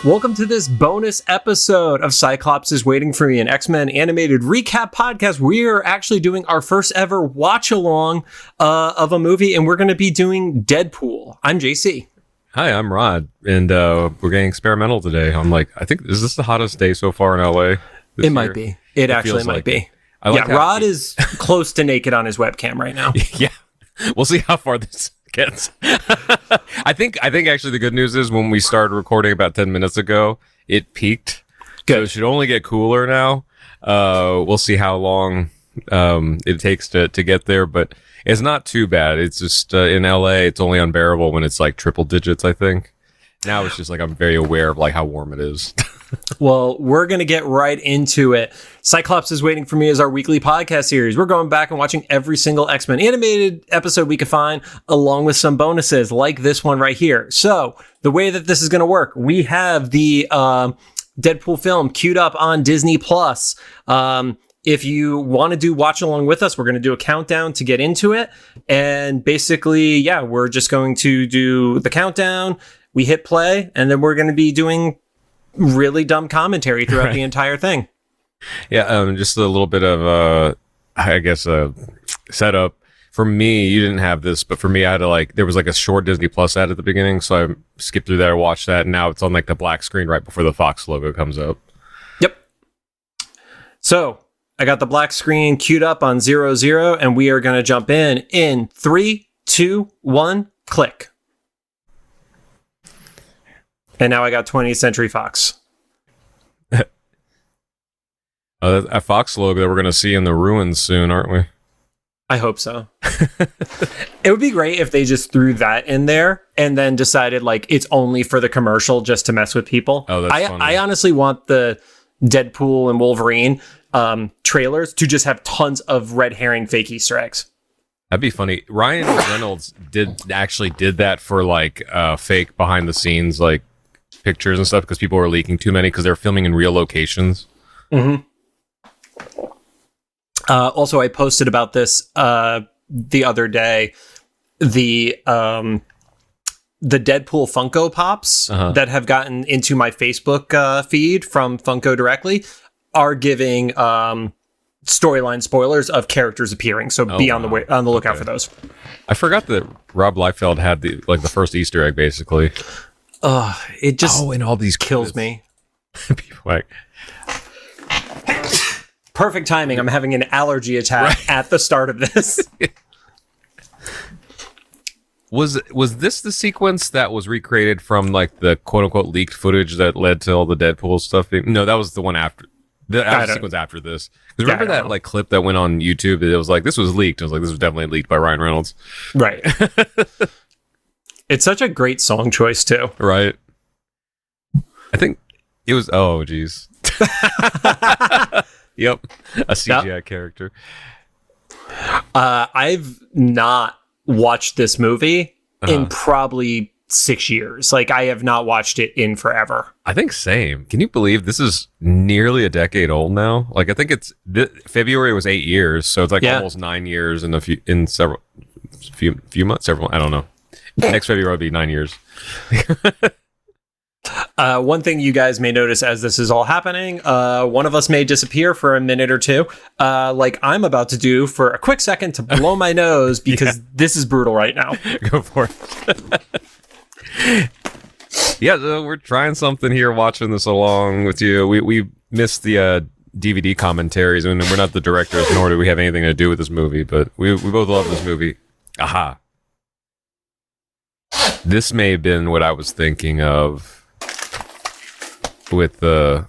Welcome to this bonus episode of Cyclops is Waiting for Me, an X-Men animated recap podcast. We are actually doing our first ever watch along of a movie, and we're going to be doing Deadpool. I'm JC. Hi, I'm Rod, and we're getting experimental today. I'm like, I think, is this the hottest day so far in LA? It might be. It actually might be. Rod is close to naked on his webcam right now. Yeah, we'll see how far this gets. I think actually the good news is when we started recording about 10 minutes ago, it peaked. Good. So it should only get cooler now. We'll see how long it takes to get there, but it's not too bad. It's just in LA, it's only unbearable when it's like triple digits, I think. Now it's just like I'm very aware of like how warm it is. Well, we're going to get right into it. Cyclops is Waiting for Me is our weekly podcast series. We're going back and watching every single X-Men animated episode we could find, along with some bonuses like this one right here. So the way that this is going to work, we have the Deadpool film queued up on Disney Plus. If you want to do watch along with us, we're going to do a countdown to get into it. And basically, yeah, we're just going to do the countdown. We hit play, and then we're going to be doing really dumb commentary throughout the entire thing. Yeah, just a little bit of I guess a setup. For me, you didn't have this, but for me, I had to there was like a short Disney Plus ad at the beginning, so I skipped through that, watched that, and now it's on like the black screen right before the Fox logo comes up. Yep. So I got the black screen queued up on 00, and we are going to jump in 3, 2, 1, click. And now I got 20th Century Fox. A Fox logo that we're going to see in the ruins soon, aren't we? I hope so. It would be great if they just threw that in there and then decided like it's only for the commercial just to mess with people. Oh, that's funny. I honestly want the Deadpool and Wolverine trailers to just have tons of red herring fake Easter eggs. That'd be funny. Ryan Reynolds did that for like fake behind the scenes like pictures and stuff because people were leaking too many because they're filming in real locations. Mm-hmm. Also, I posted about this the other day. The Deadpool Funko Pops that have gotten into my Facebook feed from Funko directly are giving storyline spoilers of characters appearing. So be on the lookout for those. I forgot that Rob Liefeld had the first Easter egg basically. It just and all these kills me. People like perfect timing. I'm having an allergy attack at the start of this. Was this the sequence that was recreated from like the quote unquote leaked footage that led to all the Deadpool stuff? No, that was the one after. The sequence after this. Because remember that like clip that went on YouTube? It was like this was leaked. I was like, this was definitely leaked by Ryan Reynolds. Right. It's such a great song choice too. Right. I think it was. Oh, geez. Yep, a CGI character. I've not watched this movie in probably 6 years. Like, I have not watched it in forever. I think same. Can you believe this is nearly a decade old now? Like, I think it's February was 8 years, so it's like almost 9 years in few months. Several. I don't know. Next February will be 9 years. One thing you guys may notice as this is all happening, one of us may disappear for a minute or two, like I'm about to do for a quick second to blow my nose because this is brutal right now. Go for it. Yeah, so we're trying something here, watching this along with you. We missed the DVD commentaries, and we're not the directors, nor do we have anything to do with this movie, but we both love this movie. Aha. This may have been what I was thinking of with the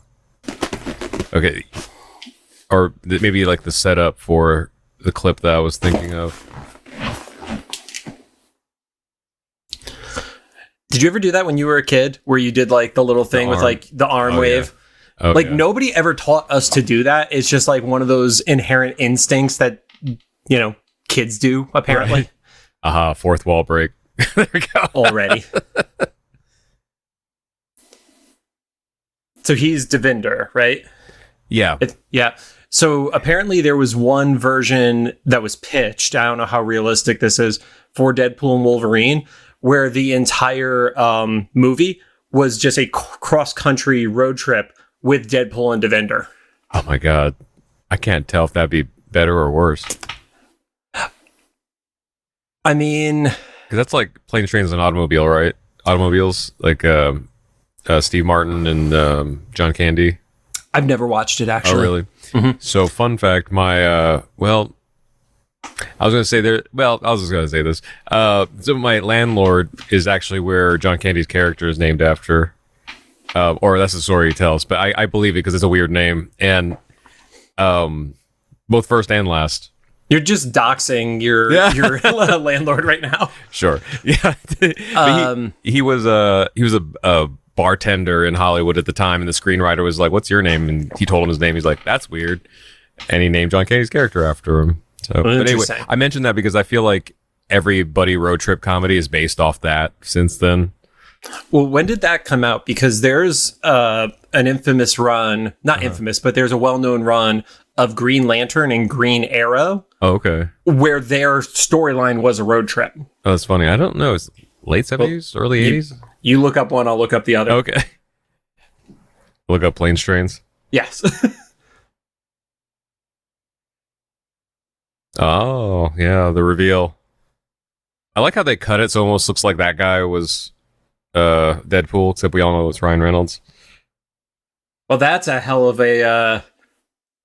or maybe like the setup for the clip that I was thinking of. Did you ever do that when you were a kid where you did like the little thing with like the arm wave? Yeah. Like nobody ever taught us to do that. It's just like one of those inherent instincts that, you know, kids do apparently. Right. Aha, fourth wall break. There we go. Already. So he's Devinder, right? Yeah. Yeah. So apparently there was one version that was pitched. I don't know how realistic this is for Deadpool and Wolverine, where the entire movie was just a cross-country road trip with Deadpool and Devinder. Oh my god. I can't tell if that'd be better or worse. I mean... Because that's like Planes, Trains, and Automobile, right? Automobiles, like Steve Martin and John Candy. I've never watched it, actually. Oh, really? Mm-hmm. So, fun fact, my, I was going to say there, well, I was just going to say this. So my landlord is actually where John Candy's character is named after. Or that's the story he tells, but I believe it because it's a weird name. And both first and last. You're just doxing your landlord right now. Sure. Yeah. He was a bartender in Hollywood at the time, and the screenwriter was like, "What's your name?" And he told him his name. He's like, "That's weird," and he named John Candy's character after him. So, but anyway, I mentioned that because I feel like every buddy road trip comedy is based off that since then. Well, when did that come out? Because there's an infamous run, not infamous, but there's a well-known run of Green Lantern and Green Arrow. Oh, okay. Where their storyline was a road trip. Oh, that's funny. I don't know. It's late 70s, early 80s? You look up one, I'll look up the other. Okay. Look up Planes, Trains. Yes. Oh, yeah, the reveal. I like how they cut it so it almost looks like that guy was Deadpool, except we all know it's Ryan Reynolds. Well, that's a hell of a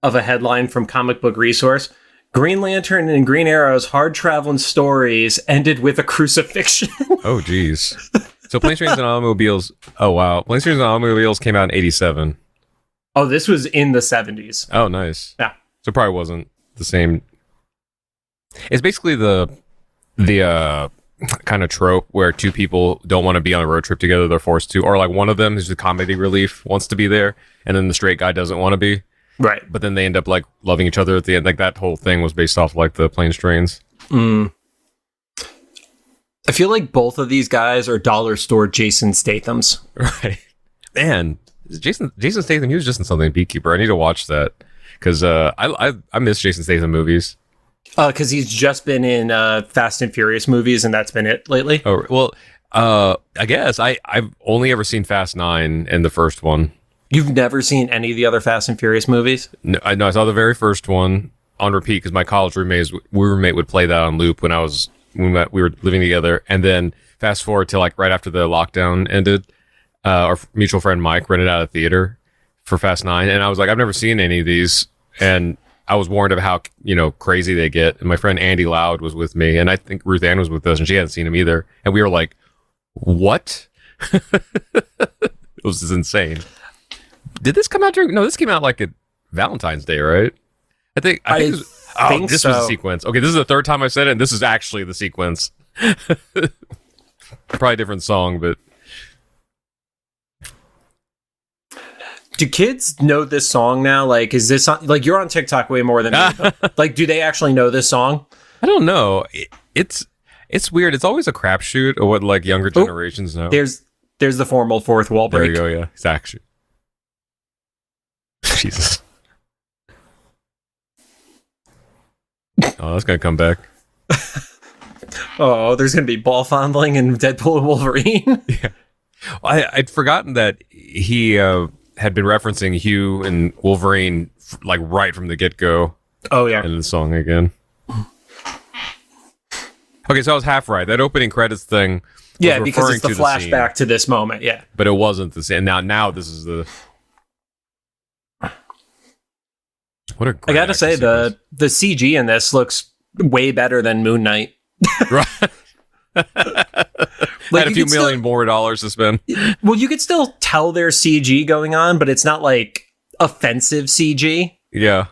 headline from Comic Book Resource. Green Lantern and Green Arrow's hard-traveling stories ended with a crucifixion. Oh, geez. So Planes, Trains, and Automobiles... Oh, wow. Planes, Trains, and Automobiles came out in 87. Oh, this was in the 70s. Oh, nice. Yeah. So it probably wasn't the same... It's basically the kind of trope where two people don't want to be on a road trip together, they're forced to, or like one of them who's the comedy relief wants to be there, and then the straight guy doesn't want to be. Right. But then they end up like loving each other at the end. Like that whole thing was based off like the Planes, Trains. I feel like both of these guys are dollar store Jason Stathams. Right. Man, Jason Statham, he was just in something Beekeeper. I need to watch that because I miss Jason Statham movies. Because he's just been in Fast and Furious movies, and that's been it lately. Oh, well, I guess I've only ever seen Fast 9 and the first one. You've never seen any of the other Fast and Furious movies? No, I saw the very first one on repeat because my college roommate would play that on loop when we were living together. And then fast forward to like right after the lockdown ended, our mutual friend Mike rented out a theater for Fast 9. And I was like, I've never seen any of these. And I was warned of how, crazy they get. And my friend Andy Loud was with me. And I think Ruth Ann was with us and she hadn't seen him either. And we were like, what? It was just insane. Did this come out during... No, this came out like at Valentine's Day, right? I think this was the sequence. Okay, this is the third time I said it, and this is actually the sequence. Probably a different song, but... Do kids know this song now? Like, is this... Like, you're on TikTok way more than me. Like, do they actually know this song? I don't know. It's weird. It's always a crapshoot of what, like, younger generations know. There's the formal fourth wall break. There you go, yeah. It's actually... Jesus. Oh, that's gonna come back. Oh, there's gonna be ball fondling in Deadpool Wolverine. Yeah. Well, I'd forgotten that he had been referencing Hugh and Wolverine like right from the get-go. Oh, yeah. In the song again. Okay, so I was half right. That opening credits thing. Yeah, because it's the flashback to this moment. Yeah. But it wasn't the same. Now this is the... What a I gotta say, the CG in this looks way better than Moon Knight. Right. Like, had a few million more dollars to spend. Well, you could still tell there's CG going on, but it's not like offensive CG. Yeah.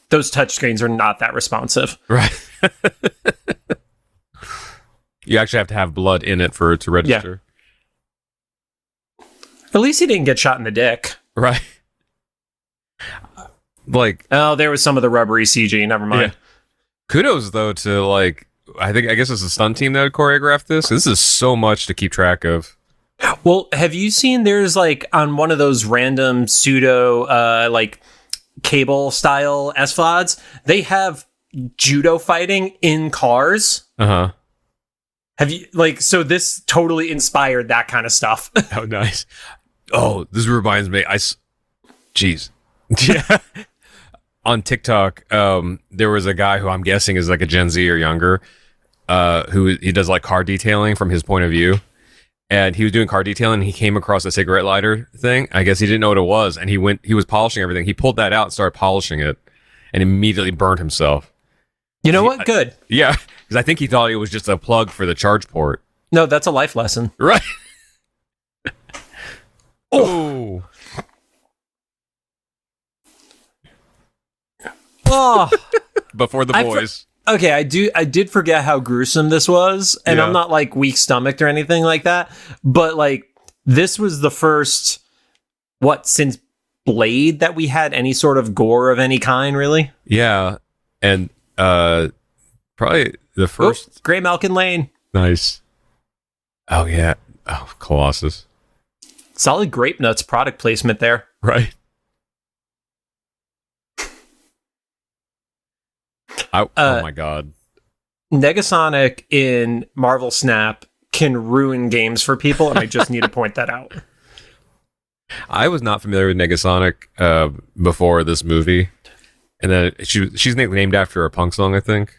Those touchscreens are not that responsive. Right. You actually have to have blood in it for it to register. Yeah. At least he didn't get shot in the dick. Right. Like... Oh, there was some of the rubbery CG. Never mind. Yeah. Kudos, though, to, like... I guess it's a stunt team that choreographed this. This is so much to keep track of. Well, have you seen there's, like, on one of those random pseudo, like, cable-style SVODs, they have judo fighting in cars. Uh-huh. Have you so this totally inspired that kind of stuff. Oh, nice. Oh, this reminds me. Jeez. Yeah. On TikTok, there was a guy who I'm guessing is like a Gen Z or younger, who he does like car detailing from his point of view. And he was doing car detailing and he came across a cigarette lighter thing. I guess he didn't know what it was. And he was polishing everything. He pulled that out and started polishing it and immediately burned himself. You know what? Good. Yeah. Because I think he thought it was just a plug for the charge port. No, that's a life lesson. Right. Oh. Oh. Before the boys. Okay, I did forget how gruesome this was, and Yeah. I'm not like weak stomached or anything like that, but like this was the first since Blade that we had any sort of gore of any kind, really. Yeah. And probably the first Gray Malkin Lane. Nice. Oh yeah. Oh, Colossus. Solid Grape Nuts product placement there. Right. Oh my god. Negasonic in Marvel Snap can ruin games for people, and I just need to point that out. I was not familiar with Negasonic before this movie. And then she's named after a punk song, I think.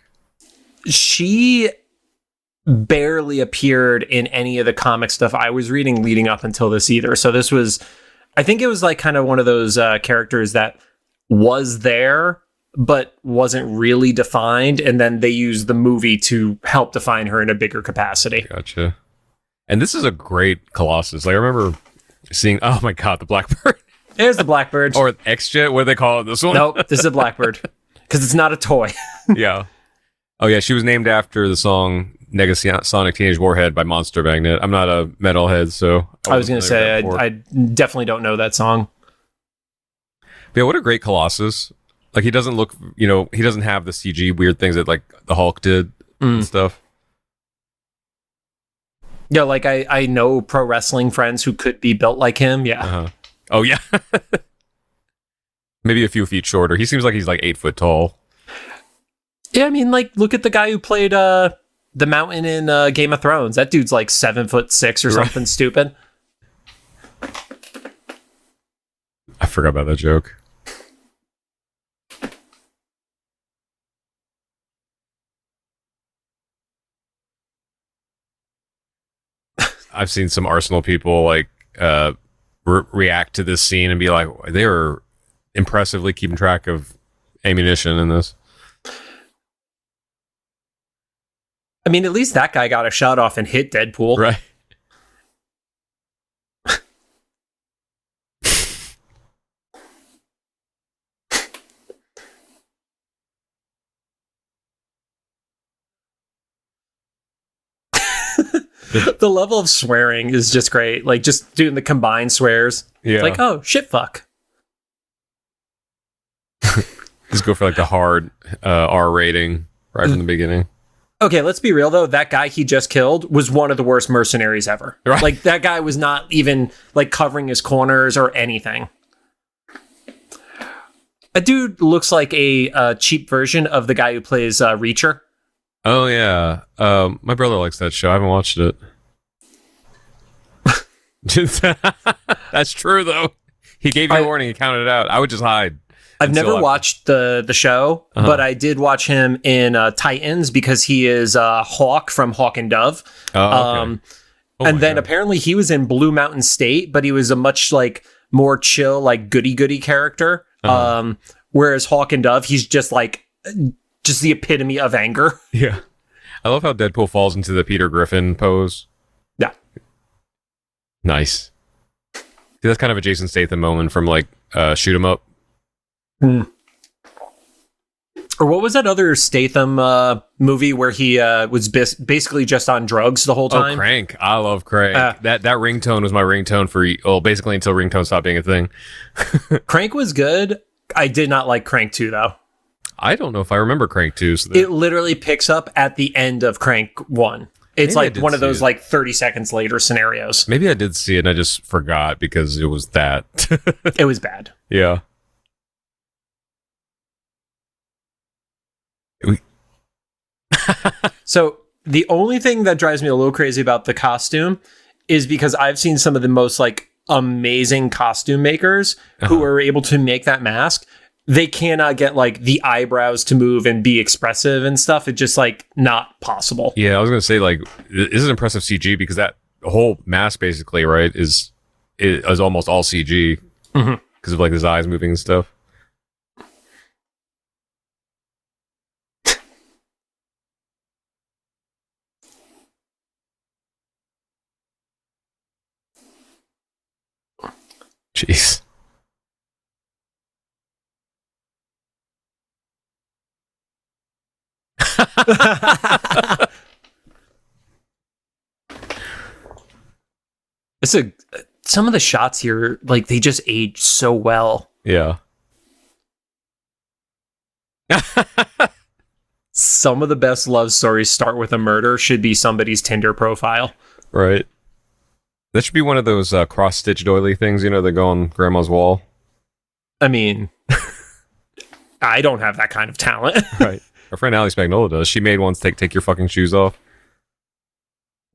She barely appeared in any of the comic stuff I was reading leading up until this either. So this was, I think it was like kind of one of those characters that was there, but wasn't really defined. And then they used the movie to help define her in a bigger capacity. Gotcha. And this is a great Colossus. Like, I remember seeing, oh my god, the Blackbird. There's the Blackbird. Or X-Jet, what do they call it? This one? Nope, this is a Blackbird. Because it's not a toy. Yeah. Oh yeah, she was named after the song Negasonic Teenage Warhead by Monster Magnet. I'm not a metalhead, so... I was going to say, I definitely don't know that song. But yeah, what a great Colossus. Like, he doesn't look, he doesn't have the CG weird things that, like, the Hulk did and stuff. Yeah, like, I know pro wrestling friends who could be built like him, yeah. Uh-huh. Oh, yeah. Maybe a few feet shorter. He seems like he's, like, 8 foot tall. Yeah, I mean, like, look at the guy who played the Mountain in Game of Thrones. That dude's, like, 7'6" or something stupid. I forgot about that joke. I've seen some Arsenal people like react to this scene and be like, they were impressively keeping track of ammunition in this. I mean, at least that guy got a shot off and hit Deadpool. Right. The level of swearing is just great. Like, just doing the combined swears. Yeah. It's like, oh, shit, fuck. Just go for like the hard R rating right from the beginning. Okay, let's be real, though. That guy he just killed was one of the worst mercenaries ever. Right. Like, that guy was not even, like, covering his corners or anything. A dude looks like a cheap version of the guy who plays Reacher. Oh, yeah. My brother likes that show. I haven't watched it. That's true, though. He gave you a warning. He counted it out. I would just hide. I've never watched the show, but I did watch him in Titans because he is Hawk from Hawk and Dove. Oh, okay. And then apparently he was in Blue Mountain State, but he was a much like more chill, like goody character. Whereas Hawk and Dove, he's just like just the epitome of anger. Yeah. I love how Deadpool falls into the Peter Griffin pose. Yeah. Nice. See, that's kind of a Jason Statham moment from like Shoot 'Em Up. Or what was that other Statham movie where he was basically just on drugs the whole time? Oh, Crank. I love Crank. That ringtone was my ringtone for, basically until ringtone stopped being a thing. Crank was good. I did not like Crank 2, though. I don't know if I remember Crank 2. So it literally picks up at the end of Crank 1. It's Maybe like one of those like 30 seconds later scenarios. Maybe I did see it and I just forgot because it was that. It was bad. Yeah. So the only thing that drives me a little crazy about the costume is because I've seen some of the most like amazing costume makers who are able to make that mask. They cannot get like the eyebrows to move and be expressive and stuff. It's just like not possible. Yeah, I was gonna say like this is impressive CG because that whole mask basically right is almost all CG because of like his eyes moving and stuff. Jeez. Some of the shots here, like they just age so well. Yeah. Some of the best love stories start with a murder should be somebody's Tinder profile. Right. That should be one of those cross-stitch doily things, you know, that go on grandma's wall. I mean, I don't have that kind of talent. Right. Our friend Ali Spagnola does. She made ones take your fucking shoes off.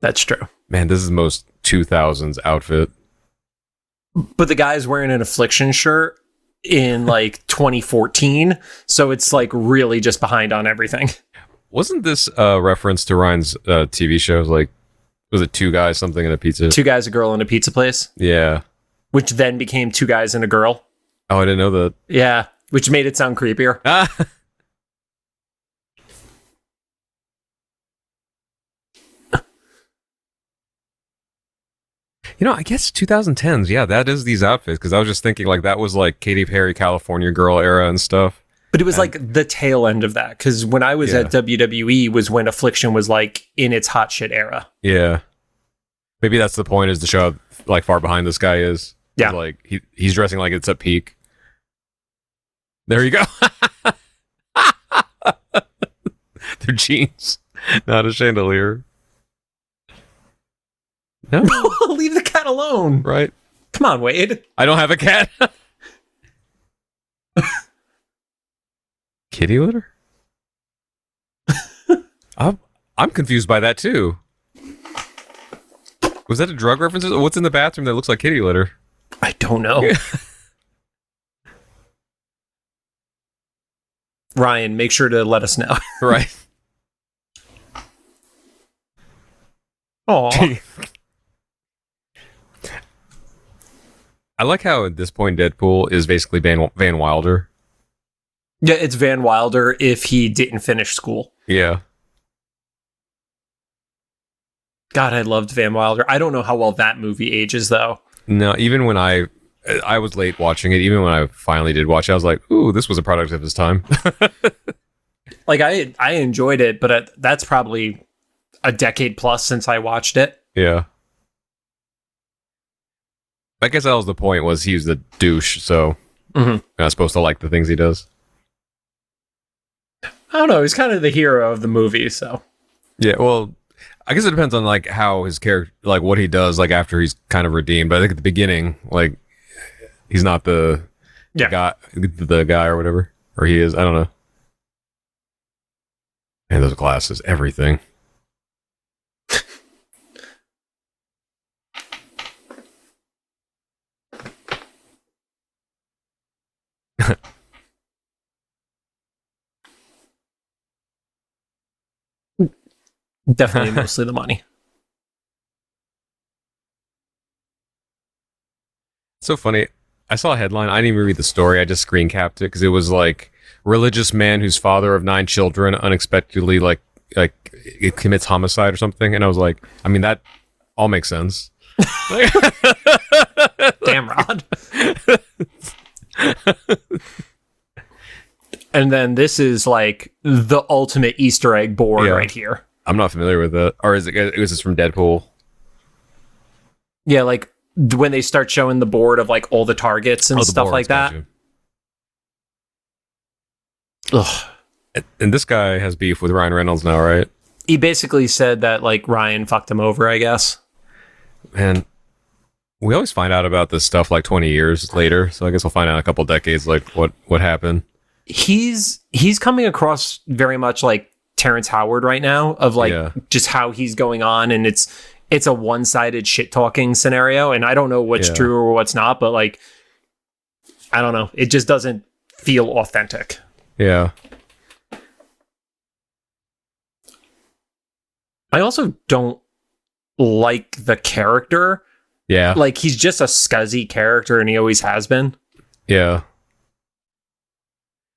That's true. Man, this is the most 2000s outfit. But the guy's wearing an Affliction shirt in like 2014, so it's like really just behind on everything. Wasn't this a reference to Ryan's TV shows? Like, was it Two Guys something in a pizza? Two Guys, a Girl in a Pizza Place. Yeah. Which then became Two Guys and a Girl. Oh, I didn't know that. Yeah, which made it sound creepier. You know, I guess 2010s. Yeah, that is these outfits. Because I was just thinking, like, that was like Katy Perry, California Girl era and stuff. But it was like the tail end of that. Because when I was at WWE was when Affliction was like in its hot shit era. Yeah. Maybe that's the point, is to show how like far behind this guy is. Yeah. Like he's dressing like it's at peak. There you go. They're jeans, not a chandelier. No. Leave the cat alone. Right. Come on, Wade. I don't have a cat. Kitty litter? I'm confused by that too. Was that a drug reference? What's in the bathroom that looks like kitty litter? I don't know. Ryan, make sure to let us know. Right. Aw. I like how at this point Deadpool is basically Van Wilder. Yeah, it's Van Wilder if he didn't finish school. Yeah. God, I loved Van Wilder. I don't know how well that movie ages, though. No, even when I was late watching it, even when I finally did watch it, I was like, ooh, this was a product of his time. Like, I enjoyed it, but that's probably a decade plus since I watched it. Yeah. I guess that was the point, was he was the douche, so you're not supposed to like the things he does. I don't know, he's kind of the hero of the movie, so. Yeah, well, I guess it depends on like how his character, like what he does, like after he's kind of redeemed. But I think at the beginning, like he's not the guy or whatever, or he is. I don't know. And those glasses, everything. Definitely mostly the money. So funny. I saw a headline. I didn't even read the story. I just screen capped it because it was like, religious man who's father of 9 children unexpectedly like it commits homicide or something. And I was like, I mean, that all makes sense. Damn, Rod. And then this is like the ultimate Easter egg board right here. I'm not familiar with it. Or is this from Deadpool? Yeah, like when they start showing the board of like all the targets and stuff like that. Ugh. And this guy has beef with Ryan Reynolds now, right? He basically said that like Ryan fucked him over, I guess. And we always find out about this stuff like 20 years later. So I guess we'll find out in a couple decades like what happened. he's coming across very much like Terrence Howard right now, of like just how he's going on, and it's a one-sided shit talking scenario, and I don't know what's true or what's not, but like I don't know, it just doesn't feel authentic. Yeah. I also don't like the character. Yeah. Like, he's just a scuzzy character, and he always has been. Yeah.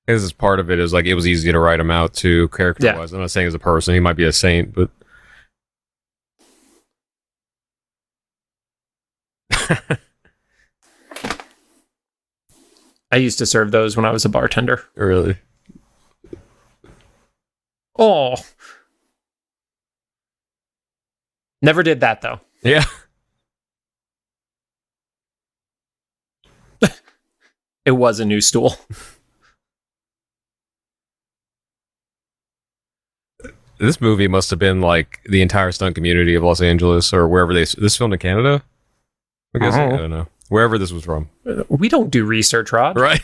This is part of it, is like it was easy to write him out too, character-wise. I'm not saying as a person, he might be a saint, but I used to serve those when I was a bartender. Really? Oh. Never did that, though. Yeah. It was a new stool. This movie must have been like the entire stunt community of Los Angeles, or wherever this filmed in Canada? I guess I don't know. Wherever this was from. We don't do research, Rod. Right.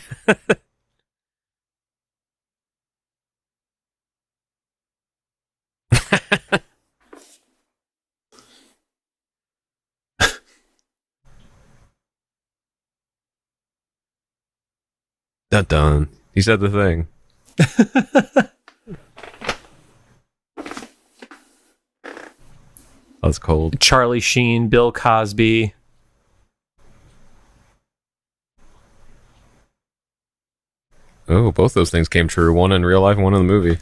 Dun. He said the thing. That's cold. Charlie Sheen, Bill Cosby. Oh, both those things came true. One in real life and one in the movie.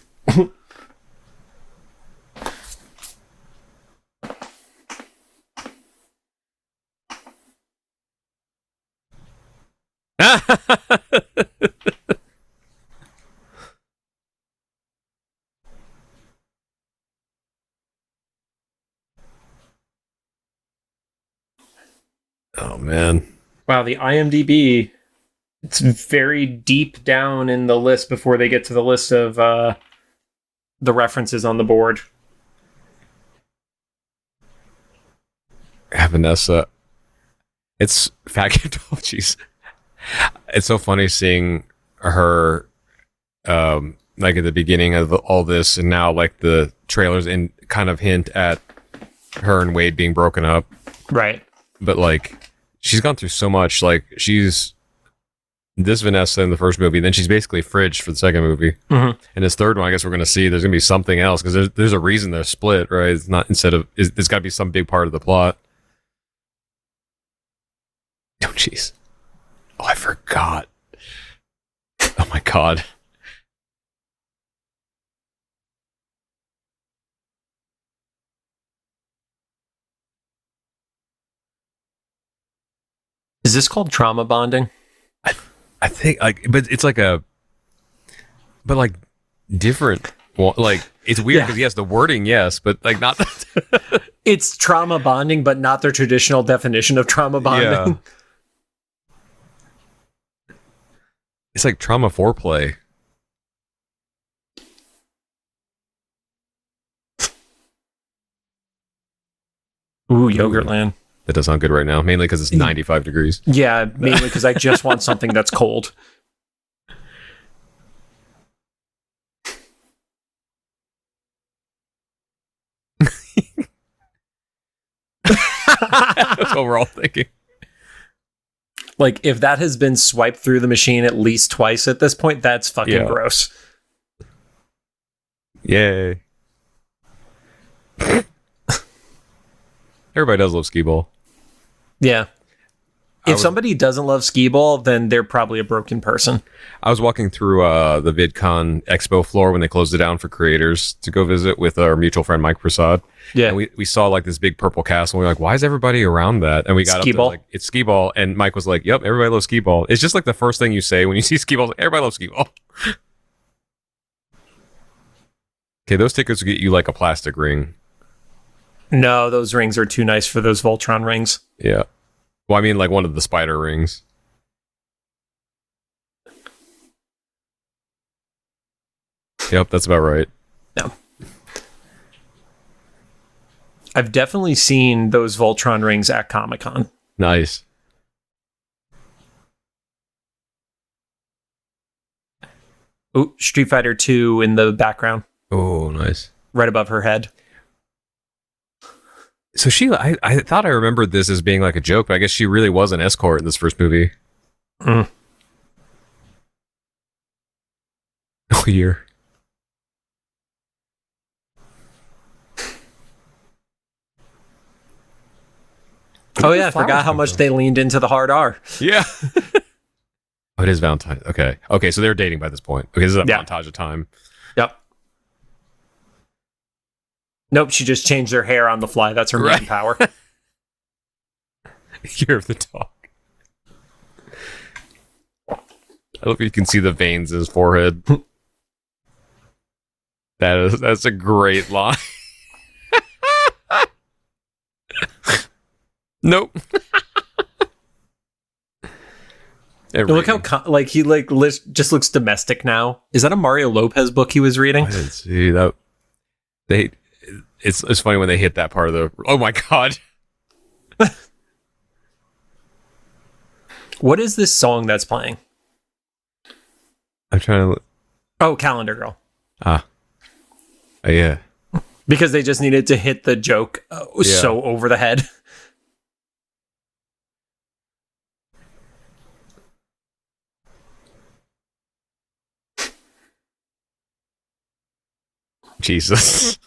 Oh, man. Wow, the IMDb, it's very deep down in the list before they get to the list of the references on the board. Vanessa. It's faggot. Oh, jeez. It's so funny seeing her, like at the beginning of all this, and now like the trailers and kind of hint at her and Wade being broken up. Right. But like, she's gone through so much. Like, she's this Vanessa in the first movie, then she's basically fridged for the second movie. Mm-hmm. And this third one, I guess we're going to see there's going to be something else, because there's a reason they're split, right? It's not there's got to be some big part of the plot. Oh, jeez. Oh, I forgot. Oh, my God. Is this called trauma bonding? I think, like, but it's like but different. Like, it's weird because yes, the wording, yes, but like not. It's trauma bonding, but not their traditional definition of trauma bonding. Yeah. It's like trauma foreplay. Ooh, Yogurtland. That does sound good right now, mainly because it's 95 degrees. Yeah, mainly because I just want something that's cold. That's what we're all thinking. Like, if that has been swiped through the machine at least twice at this point, that's fucking gross. Yay. Everybody does love skee-ball. Yeah. If somebody doesn't love skee-ball, then they're probably a broken person. I was walking through the VidCon Expo floor when they closed it down for creators to go visit with our mutual friend Mike Prasad. Yeah. And we saw like this big purple castle. And we were like, why is everybody around that? And we got skee-ball. up to like, it's skee-ball. And Mike was like, yep, everybody loves skee-ball. It's just like the first thing you say when you see skee-ball. Like, everybody loves skee-ball. Okay, those tickets will get you like a plastic ring. No, those rings are too nice for those Voltron rings. Yeah. Well, I mean, like one of the spider rings. Yep, that's about right. No. I've definitely seen those Voltron rings at Comic-Con. Nice. Ooh, Street Fighter 2 in the background. Oh, nice. Right above her head. So I thought I remembered this as being like a joke, but I guess she really was an escort in this first movie. Mm. Oh, year. Oh yeah, I forgot how much they leaned into the hard R. Yeah. Oh, it is Valentine. Okay. Okay, so they're dating by this point. Okay, this is a montage of time. Yep. Nope, she just changed her hair on the fly. That's her main power. Year of the dog. I hope you can see the veins in his forehead. That's a great line. Nope. Look how he just looks domestic now. Is that a Mario Lopez book he was reading? I didn't see that. It's funny when they hit that part of the. Oh my god! What is this song that's playing? I'm trying to. Oh, Calendar Girl. Yeah. Because they just needed to hit the joke so over the head. Jesus.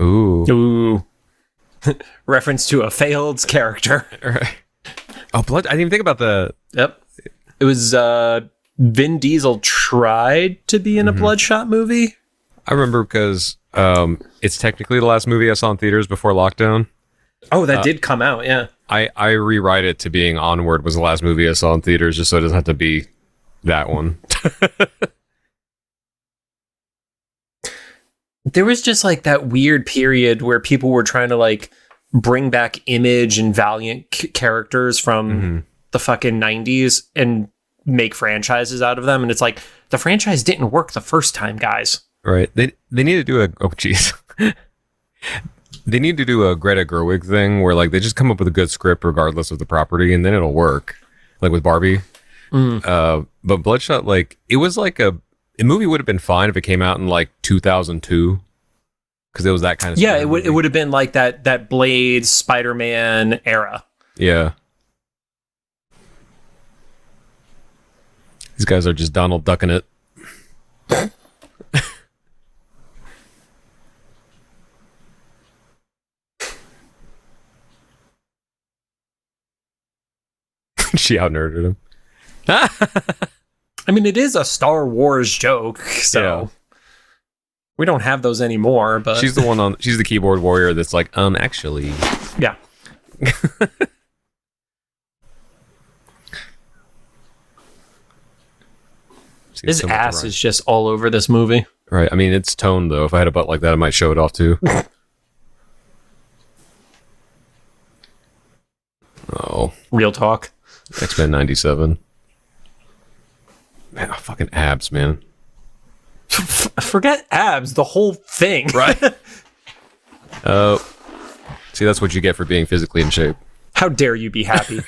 Ooh. Reference to a failed character. Right. Oh, blood! I didn't even think about the. Yep. It was Vin Diesel tried to be in a Bloodshot movie. I remember because it's technically the last movie I saw in theaters before lockdown. Oh, that did come out, yeah. I rewrite it to being Onward was the last movie I saw in theaters, just so it doesn't have to be that one. There was just like that weird period where people were trying to like bring back Image and Valiant characters from the fucking 90s and make franchises out of them. And it's like, the franchise didn't work the first time, guys. Right. They need to do they need to do a Greta Gerwig thing where like they just come up with a good script regardless of the property, and then it'll work. Like with Barbie. But Bloodshot, like it was like a movie would have been fine if it came out in like 2002, because it was that kind of it would have been like that Blade Spider-Man era. Yeah. These guys are just Donald Ducking it. She out-nerded him. I mean, it is a Star Wars joke, so we don't have those anymore, but she's the keyboard warrior that's like, actually. Yeah. His ass is just all over this movie. Right. I mean, it's toned though. If I had a butt like that, I might show it off too. Oh. Real talk. X-Men 97. Man, fucking abs, man. Forget abs, the whole thing. Right? See, that's what you get for being physically in shape. How dare you be happy?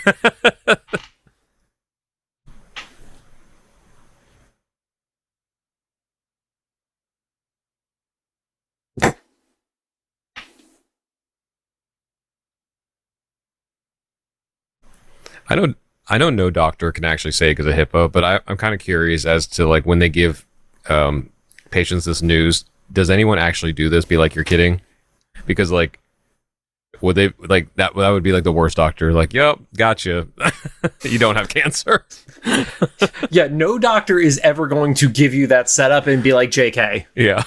I know no doctor can actually say because of HIPAA, but I'm kind of curious as to like when they give patients this news, does anyone actually do this? Be like, you're kidding? Because like, would they like that? That would be like the worst doctor. Like, yep, gotcha. You don't have cancer. Yeah, no doctor is ever going to give you that setup and be like, JK. Yeah.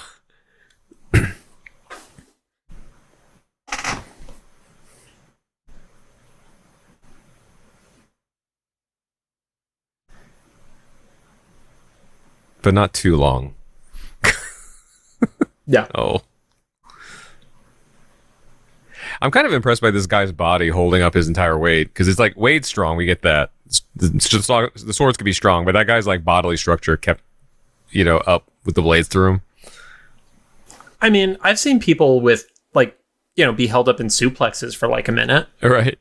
But not too long. Yeah. Oh. I'm kind of impressed by this guy's body holding up his entire weight, because it's like, Wade's strong, we get that. It's just, the swords could be strong, but that guy's like bodily structure kept, up with the blades through him. I mean, I've seen people with like, be held up in suplexes for like a minute. Right.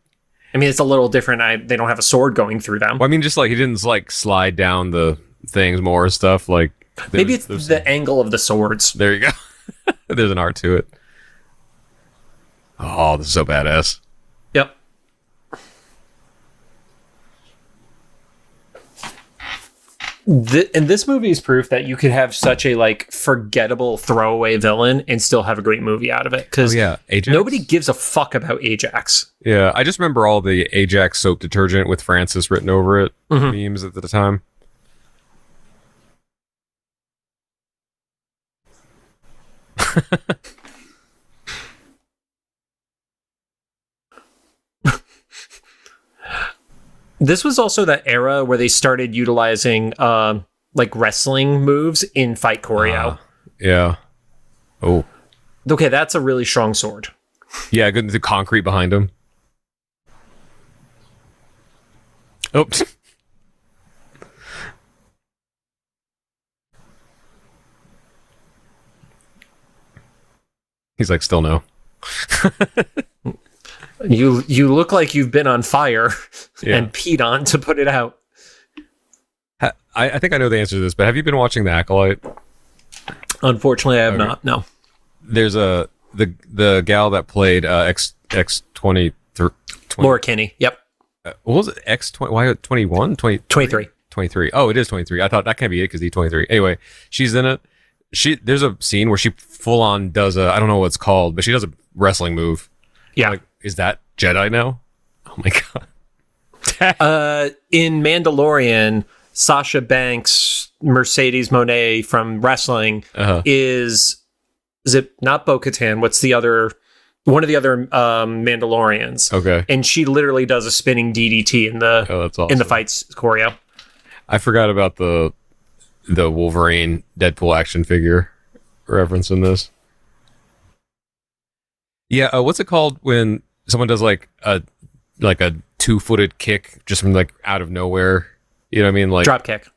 I mean, it's a little different. They don't have a sword going through them. Well, I mean, just like he didn't like slide down the things more and stuff. Like maybe it's the angle of the swords. There you go. There's an art to it. Oh, this is so badass. Yep. And this movie is proof that you could have such a like forgettable throwaway villain and still have a great movie out of it. Because nobody gives a fuck about Ajax. Yeah, I just remember all the Ajax soap detergent with Francis written over it, memes at the time. This was also that era where they started utilizing like wrestling moves in fight choreo. Yeah. Oh. Okay, that's a really strong sword. Yeah, good. The concrete behind him. Oops. He's like, still no. You look like you've been on fire and peed on to put it out. I think I know the answer to this, but have you been watching The Acolyte? Unfortunately, I have not. No. There's the gal that played X23. Laura Kinney. Yep. What was it? X20? Why 21? 23. 23. Oh, it is 23. I thought that can't be it because he's 23. Anyway, she's in it. There's a scene where she full on does I don't know what it's called, but she does a wrestling move. Yeah. Like, is that Jedi now? Oh my god. In Mandalorian, Sasha Banks, Mercedes Monet from wrestling is it not Bo-Katan? What's the other one of the other Mandalorians? Okay. And she literally does a spinning DDT in the that's awesome. in the fights choreo. I forgot about the Wolverine Deadpool action figure reference in this. Yeah, what's it called when someone does like a 2-footed kick just from like out of nowhere? You know what I mean? Like drop kick.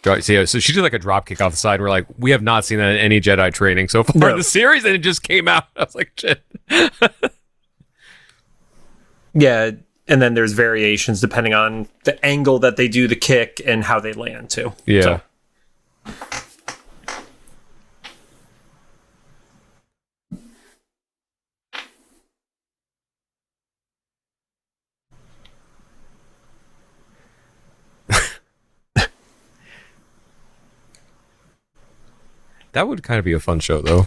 So she did like a drop kick off the side. And we're like, we have not seen that in any Jedi training so far in the series, and it just came out. I was like, shit. Yeah, and then there's variations depending on the angle that they do the kick and how they land too. Yeah. So. That would kind of be a fun show, though.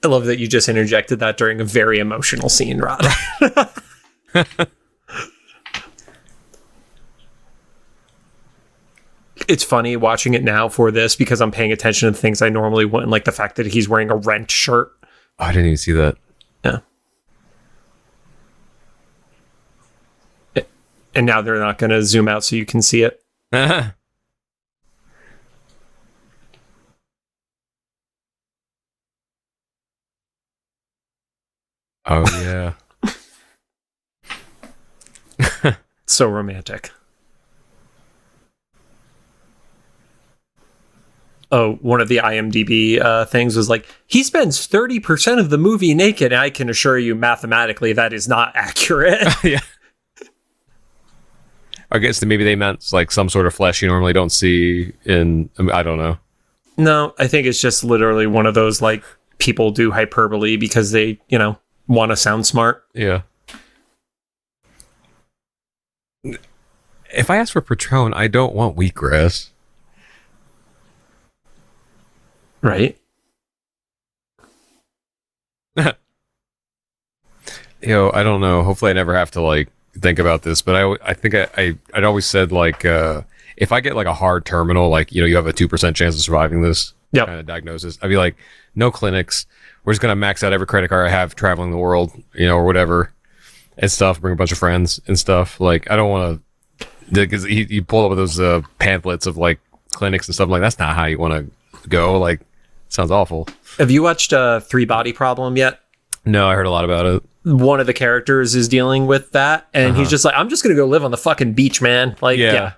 I love that you just interjected that during a very emotional scene, Rod. It's funny watching it now for this because I'm paying attention to things I normally wouldn't, like the fact that he's wearing a rent shirt. Oh, I didn't even see that. Yeah. And now they're not going to zoom out so you can see it. Oh, yeah. So romantic. Oh, one of the IMDb things was like, he spends 30% of the movie naked. And I can assure you mathematically that is not accurate. Yeah. I guess that maybe they meant like some sort of flesh you normally don't see in, I don't know. No, I think it's just literally one of those like people do hyperbole because they, want to sound smart. Yeah. If I ask for Patron, I don't want wheatgrass. Right. I don't know. Hopefully I never have to like think about this, but I think I'd always said like if I get like a hard terminal, like you have a 2% chance of surviving this kind of diagnosis, I'd be like, no clinics. We're just gonna max out every credit card I have traveling the world, or whatever and stuff. Bring a bunch of friends and stuff. Like I don't want to, because he pulled up with those pamphlets of like clinics and stuff. I'm like, that's not how you want to go. Like, sounds awful. Have you watched Three Body Problem yet? No, I heard a lot about it. One of the characters is dealing with that, and he's just like, I'm just gonna go live on the fucking beach, man. Like, yeah.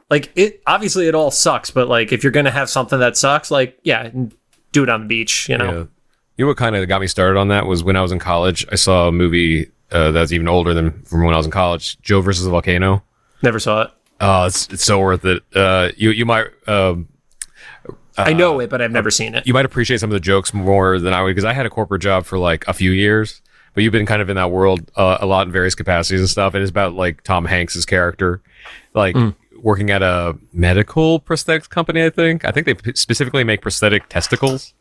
like it obviously it all sucks, but like if you're gonna have something that sucks, like do it on the beach, you know. Yeah. You know what kind of got me started on that was when I was in college. I saw a movie that's even older than from when I was in college, Joe versus the Volcano. Never saw it. Oh, it's so worth it. You might I know it, but I've never seen it. You might appreciate some of the jokes more than I would, because I had a corporate job for like a few years, but you've been kind of in that world a lot in various capacities and stuff. And it's about like Tom Hanks's character, like working at a medical prosthetics company. I think they specifically make prosthetic testicles,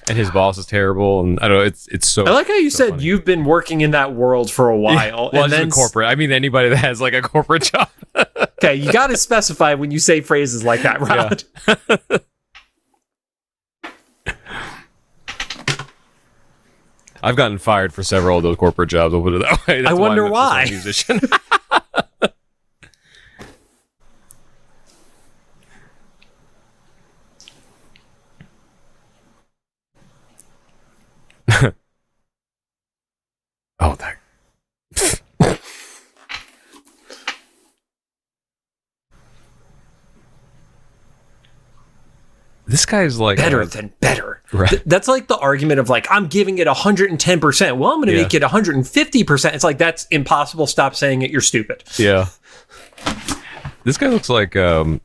and his boss is terrible. And I don't know, it's so. I like how you said funny. You've been working in that world for a while. Well, and then corporate. I mean, anybody that has like a corporate job. Okay, you got to specify when you say phrases like that, Rod. Yeah. I've gotten fired for several of those corporate jobs. I'll put it that way. I wonder why. I'm a musician. Oh, that. This guy's like better than better. Right. That's like the argument of like, I'm giving it 110%. Well, I'm going to make it 150%. It's like, that's impossible. Stop saying it. You're stupid. Yeah. This guy looks like an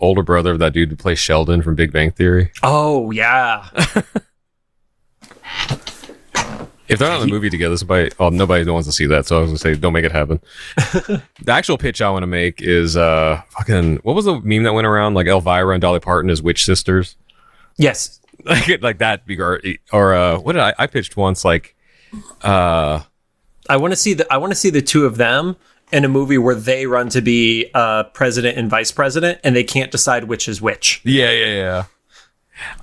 older brother of that dude who plays Sheldon from Big Bang Theory. Oh, yeah. If they're not in the movie together, nobody wants to see that. So I was going to say, don't make it happen. The actual pitch I want to make is what was the meme that went around? Like Elvira and Dolly Parton as witch sisters. Yes. like that. Or what did I pitched once? Like, I want to see the two of them in a movie where they run to be president and vice president, and they can't decide which is which. Yeah.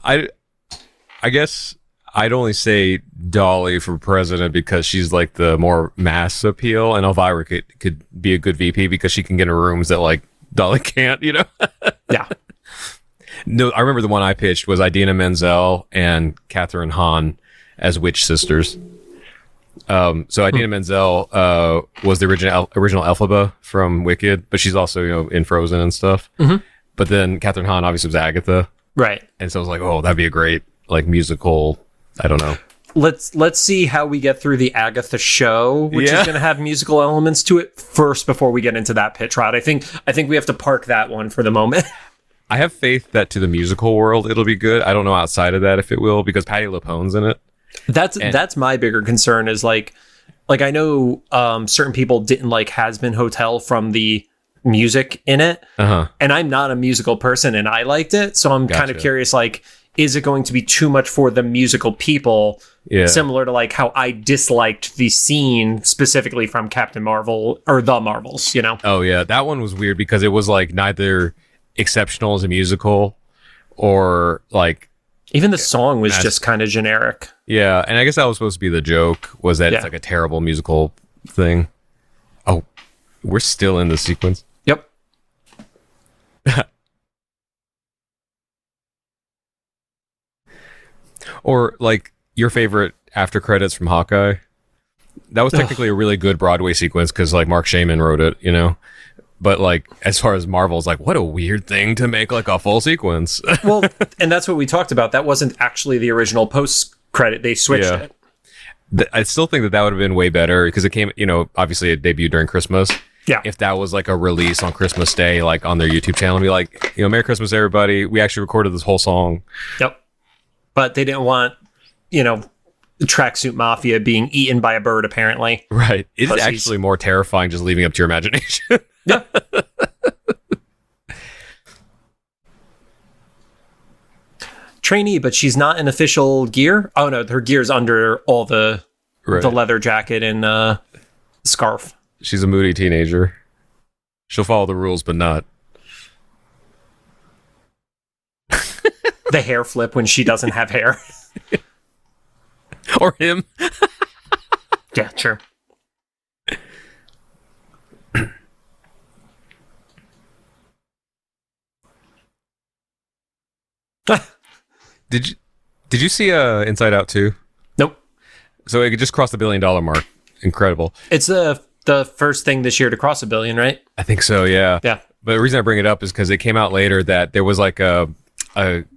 I guess I'd only say Dolly for president because she's like the more mass appeal, and Elvira could be a good VP because she can get in rooms that like Dolly can't, you know? Yeah. No, I remember the one I pitched was Idina Menzel and Catherine Hahn as witch sisters. So Idina Menzel was the original Elphaba from Wicked, but she's also in Frozen and stuff. Mm-hmm. But then Catherine Hahn obviously was Agatha, right? And so I was like, oh, that'd be a great like musical. I don't know. Let's see how we get through the Agatha show, which is going to have musical elements to it first before we get into that pitch, Rod. I think we have to park that one for the moment. I have faith that to the musical world it'll be good. I don't know outside of that if it will, because Patti LuPone's in it. That's my bigger concern is like I know certain people didn't like Has Been Hotel from the music in it, and I'm not a musical person, and I liked it, so I'm kind of curious, like, is it going to be too much for the musical people? Yeah. Similar to like how I disliked the scene specifically from Captain Marvel or The Marvels, you know? Oh yeah, that one was weird because it was like neither exceptional as a musical or like even the song was just kind of generic. Yeah, and I guess that was supposed to be the joke, was that it's like a terrible musical thing. Oh, we're still in the sequence. Yep. Or like your favorite after credits from Hawkeye. That was technically a really good Broadway sequence because like Mark Shaman wrote it, you know. But like as far as Marvel's, like what a weird thing to make like a full sequence. Well, and that's what we talked about. That wasn't actually the original post credit. They switched it. I still think that would have been way better because it came, obviously it debuted during Christmas. Yeah. If that was like a release on Christmas Day, like on their YouTube channel, and be like, Merry Christmas, everybody. We actually recorded this whole song. Yep. But they didn't want, the Tracksuit Mafia being eaten by a bird, apparently. Right. It's actually more terrifying just leaving up to your imagination. Yeah. Trainee, but she's not in official gear. Oh no, her gear's under all the leather jacket and scarf. She's a moody teenager. She'll follow the rules, but not. The hair flip when she doesn't have hair. Or him. Yeah, sure. Did you see Inside Out 2? Nope. So it just crossed the $1 billion mark. Incredible. It's the first thing this year to cross $1 billion, right? I think so, yeah. Yeah. But the reason I bring it up is because it came out later that there was like a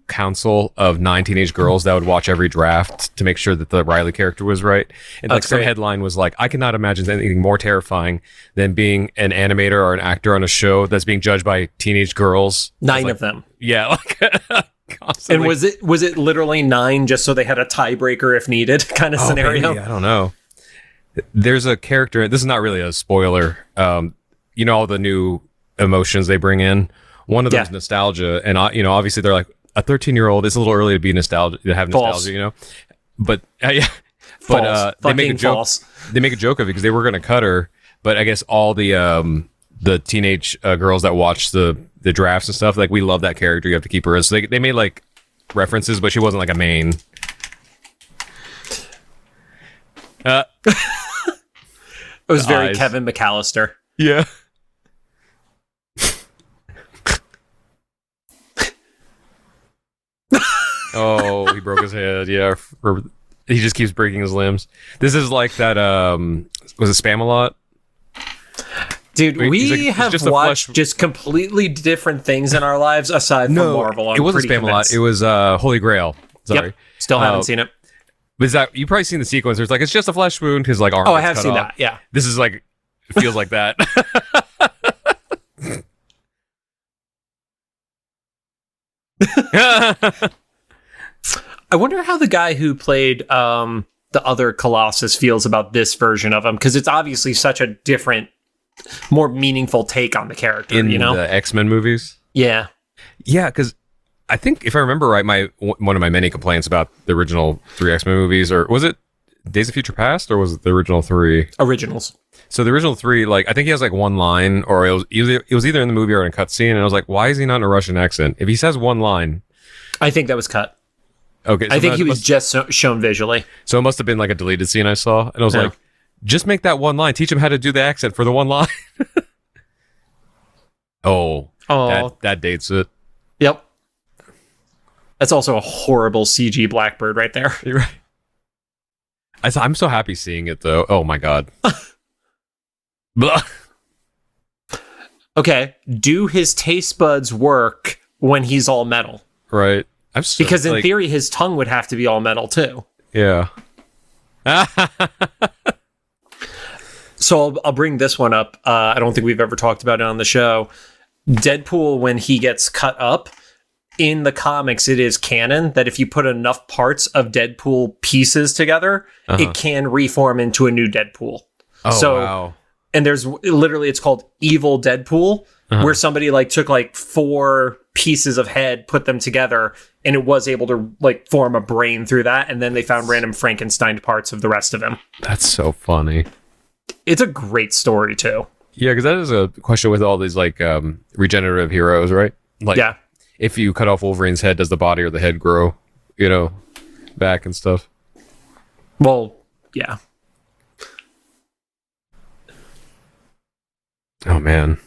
council of 9 teenage girls that would watch every draft to make sure that the Riley character was right. And like some headline was like, I cannot imagine anything more terrifying than being an animator or an actor on a show that's being judged by teenage girls. 9 of them. Yeah, like constantly. And was it literally 9 just so they had a tiebreaker if needed kind of scenario? Maybe, I don't know. There's a character. This is not really a spoiler. You know all the new emotions they bring in. One of them is nostalgia, and obviously they're like a 13-year-old. It's a little early to be nostalgia to have nostalgia, But but they make a joke. False. They make a joke of it because they were going to cut her, but I guess all the teenage girls that watch the drafts and stuff, like, we love that character. You have to keep her as. So they made like references, but she wasn't like a main. It was very Kevin McAllister. Yeah. Oh, he broke his head. Yeah. He just keeps breaking his limbs. This is like that, was it Spamalot? Dude, we have watched just completely different things in our lives aside from Marvel. It wasn't Spamalot. It was Holy Grail. Sorry. Yep. Still haven't seen it. But is that, you've probably seen the sequence. It's like, it's just a flesh wound. His like arm. Oh, I have seen off. That. Yeah. This is like, it feels like that. I wonder how the guy who played the other Colossus feels about this version of him, because it's obviously such a different, more meaningful take on the character. In the xmen movies. Yeah. Yeah, because I think if I remember right, one of my many complaints about the original 3 X-Men movies, or was it Days of Future Past, or was it the original 3? Originals. So the original 3, like, I think he has like one line, or it was either in the movie or in a cutscene, and I was like, why is he not in a Russian accent? If he says one line, I think that was cut. Okay, so I think he was just shown visually. So it must have been like a deleted scene I saw, and I was like, just make that one line. Teach him how to do the accent for the one line. Oh, that dates it. Yep. That's also a horrible CG Blackbird right there. You're right. I'm so happy seeing it, though. Oh, my God. Okay. Do his taste buds work when he's all metal? Right. Because in theory, his tongue would have to be all metal, too. Yeah. So I'll bring this one up. I don't think we've ever talked about it on the show. Deadpool, when he gets cut up, in the comics, it is canon that if you put enough parts of Deadpool pieces together, it can reform into a new Deadpool. Oh, wow. And there's literally, it's called Evil Deadpool, where somebody like took like 4 pieces of head, put them together, and it was able to like form a brain through that. And then they found random Frankenstein parts of the rest of him. That's so funny. It's a great story too. Yeah, because that is a question with all these like regenerative heroes, right? Like, yeah. If you cut off Wolverine's head, does the body or the head grow, back and stuff? Well, yeah. Oh, man.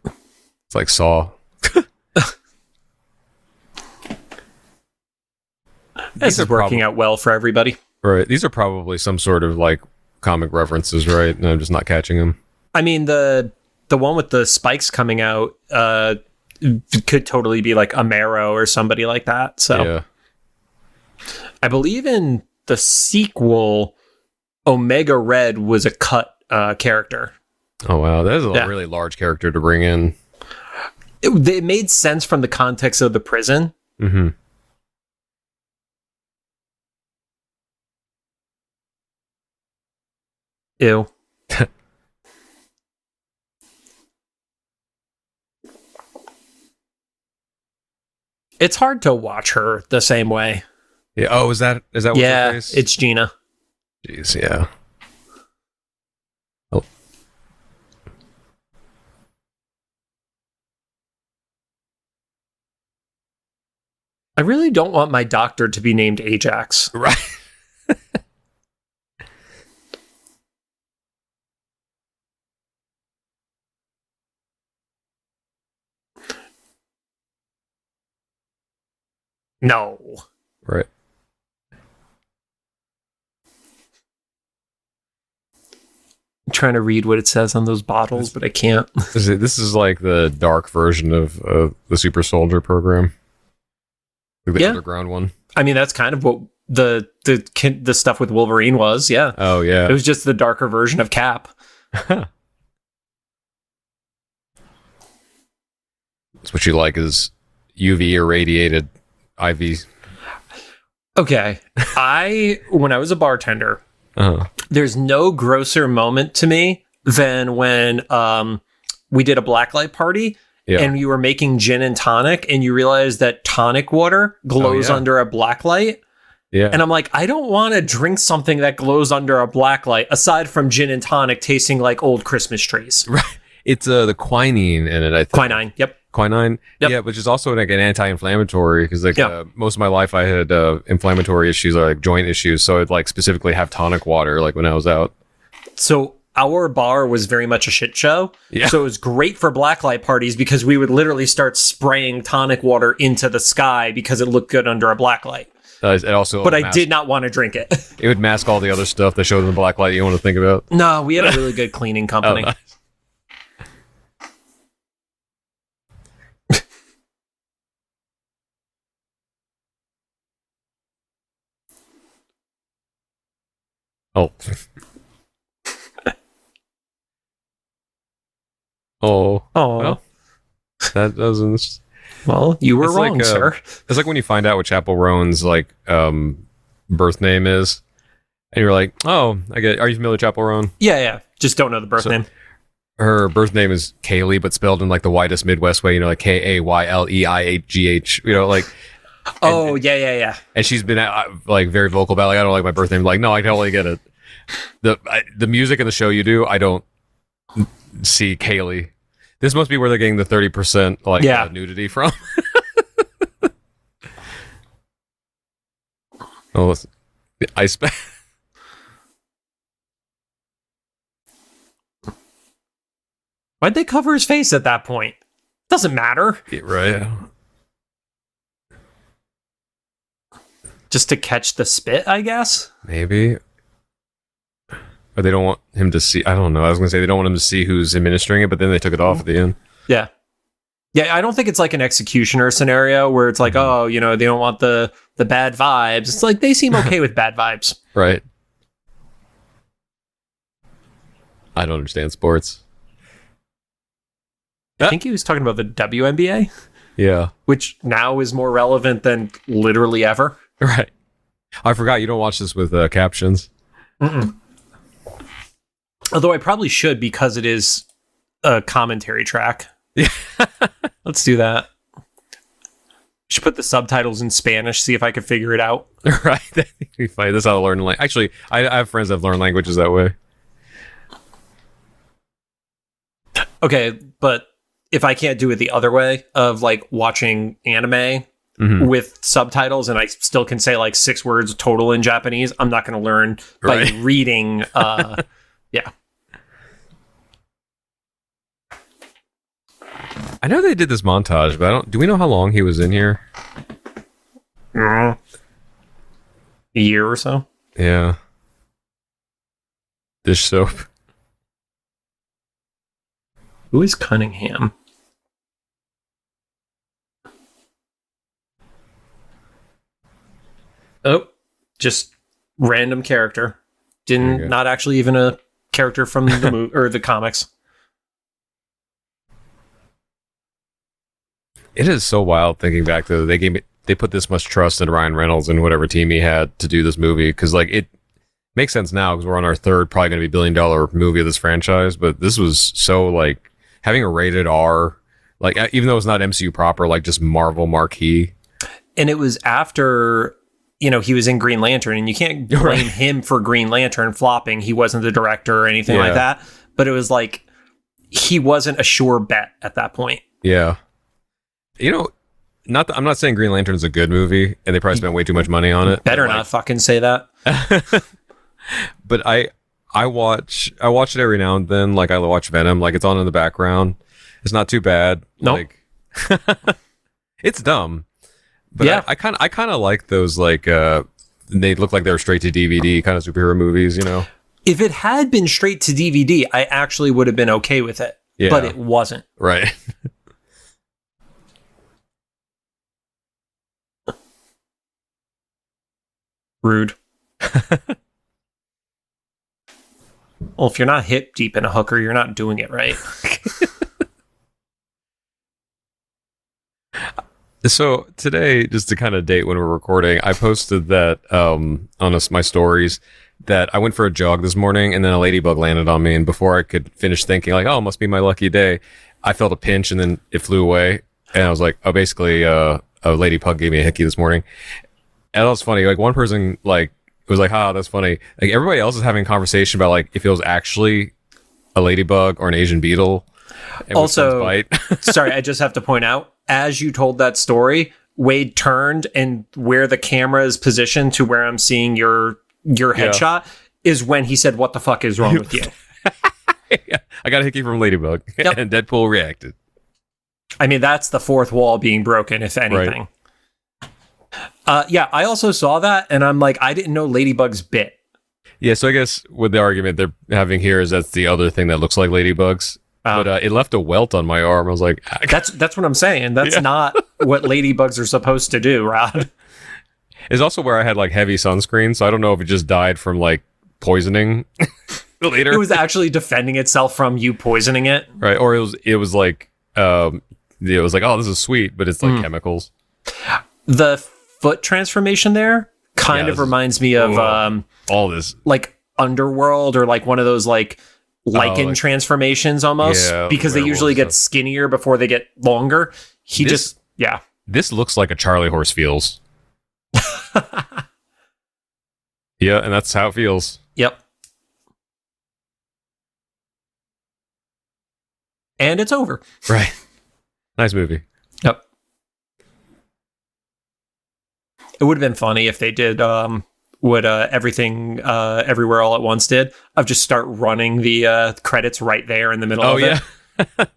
It's like Saw. This is working out well for everybody. Right. These are probably some sort of like comic references, right? And I'm just not catching them. I mean, the one with the spikes coming out could totally be like Amaro or somebody like that. So yeah. I believe in the sequel, Omega Red was a cut character. Oh, wow. That is a really large character to bring in. It made sense from the context of the prison. Mm-hmm. Ew. It's hard to watch her the same way. Yeah. Oh, is that what's her face? It's Gina. Jeez, yeah. Oh. I really don't want my doctor to be named Ajax. Right. No. Right. I'm trying to read what it says on those bottles, but I can't. This is like the dark version of the Super Soldier program. Like the underground one. I mean, that's kind of what the stuff with Wolverine was, yeah. Oh, yeah. It was just the darker version of Cap. That's what you like is UV irradiated IVs. Okay. When I was a bartender, there's no grosser moment to me than when we did a blacklight party and you were making gin and tonic and you realized that tonic water glows under a blacklight. Yeah. And I'm like, I don't want to drink something that glows under a blacklight aside from gin and tonic tasting like old Christmas trees. Right. It's the quinine in it, I think. Quinine, yep. Quinine, yeah, which is also like an anti-inflammatory because like most of my life I had inflammatory issues or like joint issues, so I'd like specifically have tonic water like when I was out. So our bar was very much a shit show, so it was great for blacklight parties because we would literally start spraying tonic water into the sky because it looked good under a blacklight. It also, but I did not want to drink it. It would mask all the other stuff that showed in the blacklight you want to think about. No, we had a really good cleaning company. Oh, nice. Oh. Oh. Well, that doesn't. Well, you were wrong, like, sir. It's like when you find out what Chapel Roan's like birth name is, and you're like, "Oh, I get." Are you familiar with Chapel Roan? Yeah. Just don't know the birth name. Her birth name is Kaylee, but spelled in like the widest Midwest way. You know, like Kayleighgh. You know, like. Yeah. And she's been like very vocal about like I don't like my birth name. Like, no, I totally get it. The music in the show you do, I don't see Kaylee. This must be where they're getting the 30% like nudity from. Oh, the ice bath. Why'd they cover his face at that point? Doesn't matter. Yeah, right. Just to catch the spit, I guess? Maybe. Or they don't want him to see. I don't know. I was going to say they don't want him to see who's administering it, but then they took it off at the end. Yeah. Yeah, I don't think it's like an executioner scenario where it's like, oh, you know, they don't want the bad vibes. It's like they seem okay with bad vibes. Right. I don't understand sports. I think he was talking about the WNBA. Yeah. Which now is more relevant than literally ever. Right. I forgot you don't watch this with captions. Mm-mm. Although I probably should because it is a commentary track. Yeah. Let's do that. Should put the subtitles in Spanish, see if I can figure it out. Right. That'd be funny. That's how I learn language. Actually, I have friends that have learned languages that way. Okay, but if I can't do it the other way of like watching anime with subtitles and I still can say like 6 words total in Japanese, I'm not going to learn by reading. Yeah. I know they did this montage, but do we know how long he was in here? A year or so. Yeah. Dish soap. Who is Cunningham? Oh, just random character. Not actually even a character from the movie or the comics. It is so wild thinking back to they put this much trust in Ryan Reynolds and whatever team he had to do this movie because like it makes sense now because we're on our third probably going to be $1 billion movie of this franchise, but this was so like having a rated R, like even though it's not MCU proper, like just Marvel marquee. And it was after, you know, he was in Green Lantern, and you can't blame him for Green Lantern flopping. He wasn't the director or anything like that, but it was like he wasn't a sure bet at that point. Yeah. You know, I'm not saying Green Lantern is a good movie, and they probably spent way too much money on it. Better not fucking say that. But I watch it every now and then. Like I watch Venom, like it's on in the background. It's not too bad. No, like, it's dumb. But yeah, I kind of like those like they look like they're straight to DVD kind of superhero movies. You know. If it had been straight to DVD, I actually would have been okay with it. Yeah. But it wasn't. Right. Rude. Well, if you're not hip deep in a hooker, you're not doing it right. So today, just to kind of date when we're recording, I posted that on my stories that I went for a jog this morning and then a ladybug landed on me. And before I could finish thinking like, oh, it must be my lucky day, I felt a pinch and then it flew away. And I was like, oh, basically a ladybug gave me a hickey this morning. And that was funny. Like one person like was like, that's funny. Like everybody else is having a conversation about like if it was actually a ladybug or an Asian beetle. Also, sorry, I just have to point out, as you told that story, Wade turned and where the camera is positioned to where I'm seeing your headshot is when he said, "What the fuck is wrong with you?" Yeah, I got a hickey from Ladybug, and Deadpool reacted. I mean, that's the fourth wall being broken, if anything. Right. Yeah, I also saw that, and I'm like, I didn't know Ladybug's bit. Yeah, so I guess with the argument they're having here is that's the other thing that looks like Ladybugs. But it left a welt on my arm. I was like, that's what I'm saying. That's not what ladybugs are supposed to do, Rod. It's also where I had like heavy sunscreen, so I don't know if it just died from like poisoning later. It was actually defending itself from you poisoning it, right? Or it was like oh, this is sweet, but it's like chemicals. The foot transformation there kind of reminds me of all this like Underworld or like one of those like lichen transformations almost, because they usually get skinnier before they get longer. This looks like a Charlie horse feels. Yeah, and that's how it feels. Yep. And it's over. Right. Nice movie. Yep. It would have been funny if they did what Everything Everywhere All at Once did, of just start running the credits right there in the middle of it.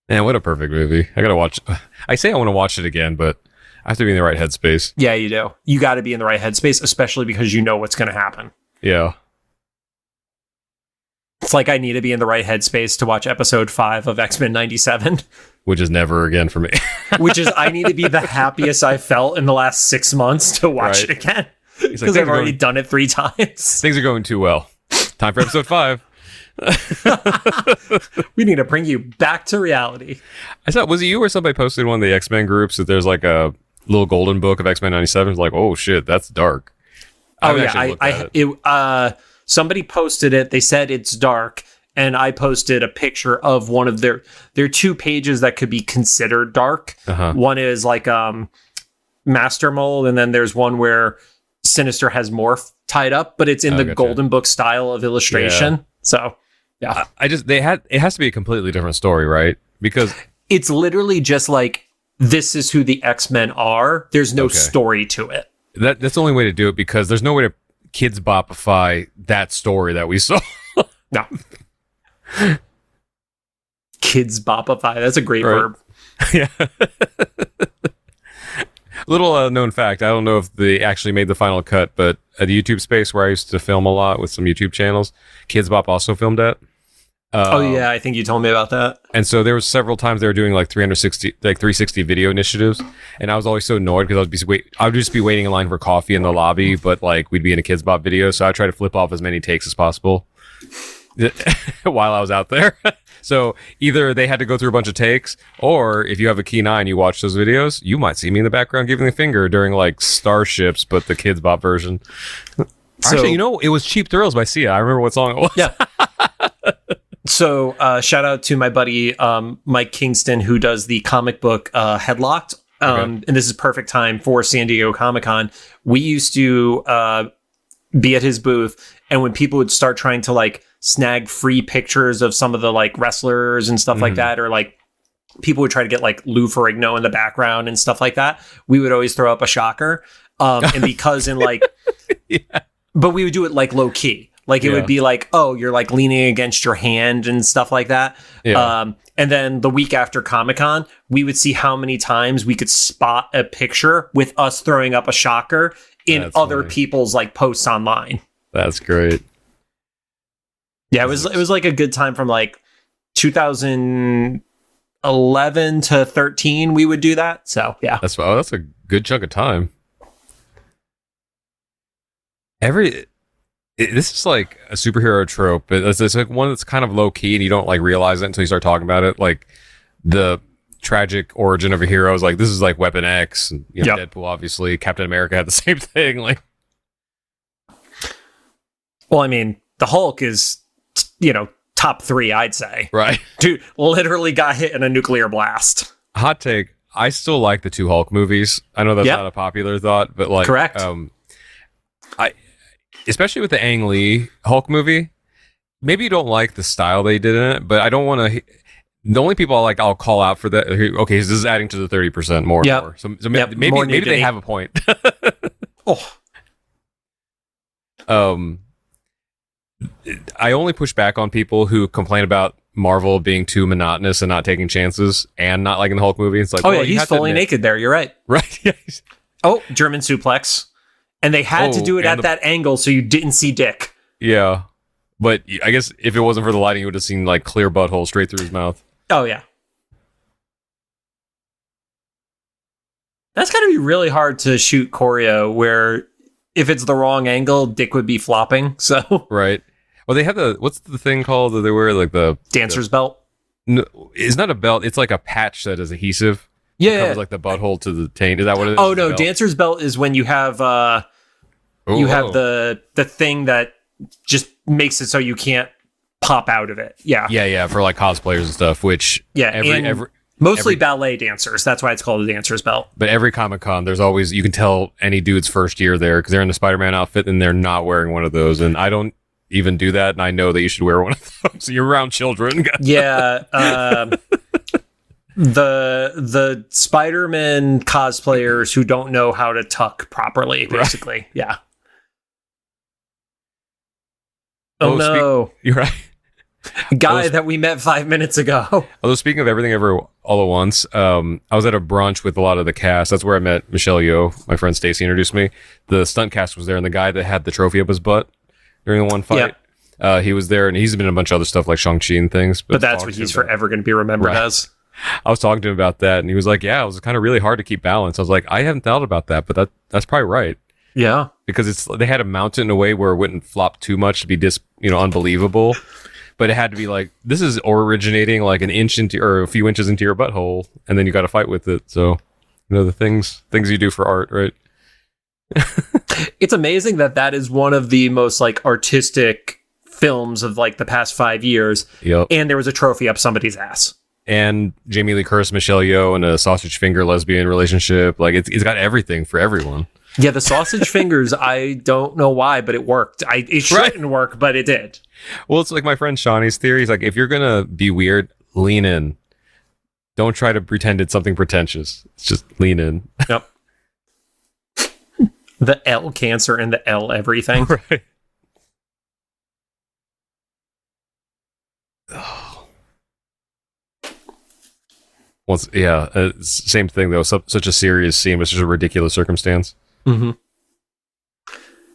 Man, what a perfect movie. I gotta watch. I say I want to watch it again, but I have to be in the right headspace. Yeah, you do. You got to be in the right headspace, especially because you know what's going to happen. Yeah. It's like I need to be in the right headspace to watch episode 5 of X-Men 97. Which is never again for me. Which is, I need to be the happiest I felt in the last 6 months to watch it again. Because I've already done it 3 times. Things are going too well. Time for episode 5. We need to bring you back to reality. I thought, was it you or somebody posted one of the X-Men groups that there's like a little golden book of X-Men 97? It's like, oh shit, that's dark. Somebody posted it. They said it's dark, and I posted a picture of one of their 2 pages that could be considered dark. One is like Master Mold, and then there's one where Sinister has Morph tied up, but it's in the golden book style of illustration. Yeah. So yeah, it has to be a completely different story, right? Because it's literally just like, this is who the X-Men are. There's no story to it. That's the only way to do it, because there's no way to kids bopify that story that we saw. No. Kids bopify. That's a great verb. Yeah. Little known fact. I don't know if they actually made the final cut, but at the YouTube space where I used to film a lot with some YouTube channels, Kids Bop also filmed at. I think you told me about that. And so there was several times they were doing like 360 video initiatives, and I was always so annoyed because I would just be waiting in line for coffee in the lobby, but like we'd be in a Kids Bop video, so I try to flip off as many takes as possible while I was out there. So either they had to go through a bunch of takes, or if you have a keen eye and you watch those videos, you might see me in the background giving the finger during like Starships, but the Kids Bop version. Actually, it was Cheap Thrills by Sia. I remember what song it was. Yeah. So shout out to my buddy Mike Kingston, who does the comic book Headlocked. And this is perfect time for San Diego Comic-Con. We used to be at his booth, and when people would start trying to like snag free pictures of some of the like wrestlers and stuff like that, or like people would try to get like Lou Ferrigno in the background and stuff like that, we would always throw up a shocker. And because in like, but we would do it like low key. Like it would be like, oh, you're like leaning against your hand and stuff like that. Yeah. And then the week after Comic-Con, we would see how many times we could spot a picture with us throwing up a shocker in other people's like posts online. That's great. Yeah, it was like a good time from like 2011 to 13. We would do that. So yeah, That's a good chunk of time. This is like a superhero trope, but it's like one that's kind of low key and you don't like realize it until you start talking about it. Like the tragic origin of a hero is like, this is like Weapon X, and, you know, Deadpool, obviously. Captain America had the same thing. Like, well, I mean, the Hulk is, you know, top 3, I'd say. Right. Dude literally got hit in a nuclear blast. Hot take. I still like the 2 Hulk movies. I know that's not a popular thought, but like, correct. Especially with the Ang Lee Hulk movie, maybe you don't like the style they did in it, but I don't want to. The only people I'll call out for that. Okay, this is adding to the 30% more. And more. So maybe they have a point. I only push back on people who complain about Marvel being too monotonous and not taking chances and not liking the Hulk movie. It's like, oh yeah, he's fully naked there. You're right. Right. Yeah. Oh, German suplex. And they had to do it at that angle so you didn't see dick. Yeah. But I guess if it wasn't for the lighting, you would have seen like clear butthole straight through his mouth. Oh, yeah. That's got to be really hard to shoot choreo where if it's the wrong angle, dick would be flopping. So right. Well, they have what's the thing called that they wear? Like the dancer's belt? No, it's not a belt. It's like a patch that is adhesive. Yeah, it covers like the butthole to the taint. Is that what it is? Oh no, dancer's belt is when you have have the thing that just makes it so you can't pop out of it. Yeah, for like cosplayers and stuff. Which mostly ballet dancers. That's why it's called a dancer's belt. But every Comic-Con, there's always, you can tell any dude's first year there because they're in the Spider-Man outfit and they're not wearing one of those. And I don't even do that, and I know that you should wear one of those. You're around children. Yeah. The Spider-Man cosplayers who don't know how to tuck properly, basically. Right. Yeah. Oh no. You're right. Guy that we met 5 minutes ago. Although speaking of Everything Ever All at Once, I was at a brunch with a lot of the cast. That's where I met Michelle Yeoh. My friend Stacy introduced me. The stunt cast was there, and the guy that had the trophy up his butt during the one fight, he was there, and he's been in a bunch of other stuff like Shang-Chi and things. But that's what he's forever going to be remembered as. I was talking to him about that, and he was like, yeah, it was kind of really hard to keep balance. I was like, I hadn't thought about that, but that's probably right. Yeah. Because they had to mount it in a way where it wouldn't flop too much to be unbelievable. But it had to be like, this is originating like an inch into or a few inches into your butthole, and then you got to fight with it. So, the things you do for art, right? It's amazing that is one of the most like artistic films of like the past 5 years. Yep. And there was a trophy up somebody's ass. And Jamie Lee Curtis, Michelle Yeoh, and a sausage finger lesbian relationship. Like it's got everything for everyone. Yeah, the sausage fingers, I don't know why, but it worked. It shouldn't work, but it did. Well, it's like my friend Shawnee's theory. He's like, if you're going to be weird, lean in. Don't try to pretend it's something pretentious. It's just lean in. Yep. The L cancer and the L everything. Right. Same thing though. Such a serious scene, but such a ridiculous circumstance. Mm-hmm.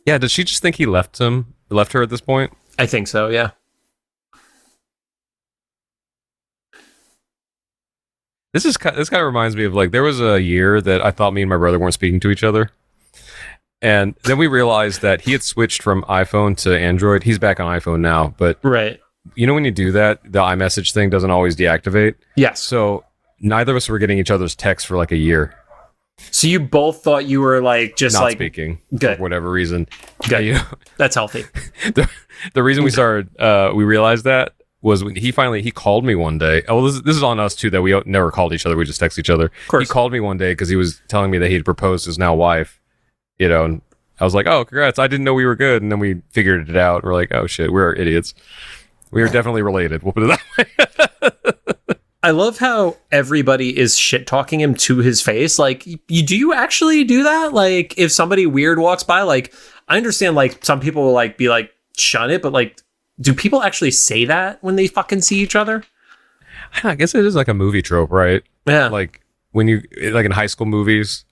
Yeah, does she just think he left her at this point? I think so, yeah. This kind of reminds me of like, there was a year that I thought me and my brother weren't speaking to each other. And then we realized that he had switched from iPhone to Android. He's back on iPhone now, but right. You know when you do that, the iMessage thing doesn't always deactivate? Yes. So neither of us were getting each other's texts for like a year. So you both thought you were like just not like speaking good for whatever reason. Good. That's healthy. The reason we started, we realized that was when he called me one day. Oh, this is on us too, that we never called each other. We just text each other. Of course. He called me one day because he was telling me that he'd proposed to his now wife, and I was like, oh, congrats. I didn't know we were good. And then we figured it out. We're like, oh shit, we're idiots. We are definitely related. We'll put it that way. I love how everybody is shit talking him to his face. Like, do you actually do that? Like, if somebody weird walks by, like, I understand, like, some people will, like, be like, shun it, but, like, do people actually say that when they fucking see each other? I guess it is like a movie trope, right? Yeah. Like, when you, like, in high school movies,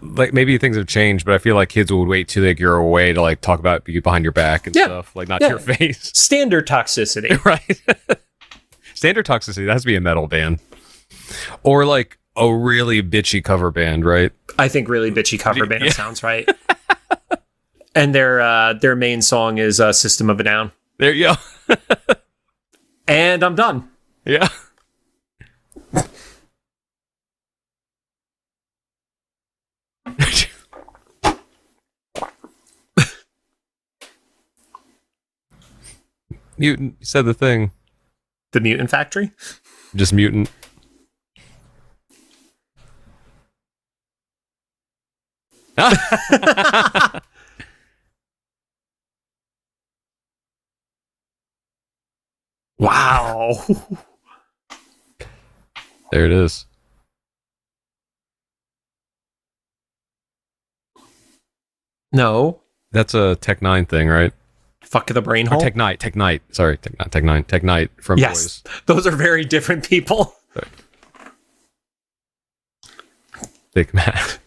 like maybe things have changed, but I feel like kids would wait till like you're away to like talk about you behind your back and stuff, like not to your face. Standard toxicity, right? Standard toxicity. That has to be a metal band, or like a really bitchy cover band, right? I think really bitchy cover band sounds right. And their main song is System of a Down. There you go. And I'm done. Yeah. Mutant, you said the thing. The Mutant Factory? Just mutant. Wow. There it is. No. That's a Tech 9 thing, right? Fuck the brain hole? Tech Knight. Sorry, Tech 9 from yes. Boys. Those are very different people. Sorry. Big Matt.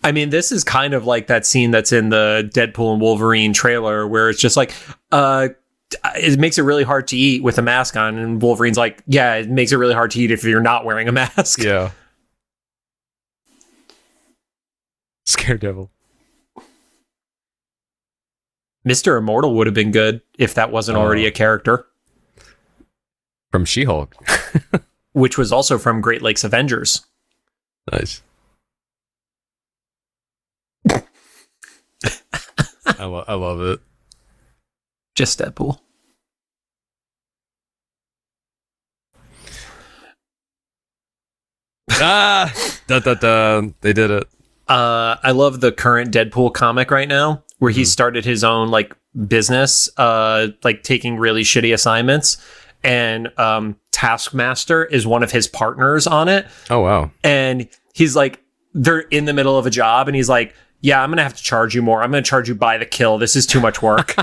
I mean, this is kind of like that scene that's in the Deadpool and Wolverine trailer where it's just like, it makes it really hard to eat with a mask on. And Wolverine's like, yeah, it makes it really hard to eat if you're not wearing a mask. Yeah. Scared Devil. Mr. Immortal would have been good if that wasn't already a character. From She-Hulk. Which was also from Great Lakes Avengers. Nice. I love it. Just Deadpool. They did it. I love the current Deadpool comic right now, where he started his own like business, like taking really shitty assignments, and Taskmaster is one of his partners on it. Oh wow! And he's like, they're in the middle of a job, and he's like, yeah, I'm gonna have to charge you more. I'm gonna charge you by the kill. This is too much work.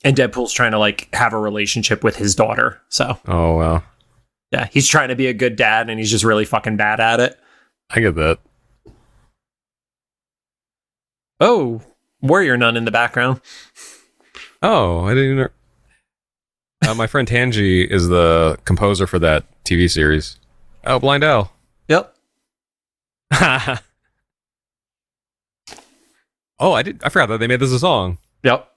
And Deadpool's trying to like have a relationship with his daughter. So, oh wow, yeah, he's trying to be a good dad, and he's just really fucking bad at it. I get that. Oh, Warrior Nun in the background. Oh, I didn't even know. My friend Tanji is the composer for that TV series. Oh, Blind Owl. Yep. Oh, I forgot that they made this a song. Yep.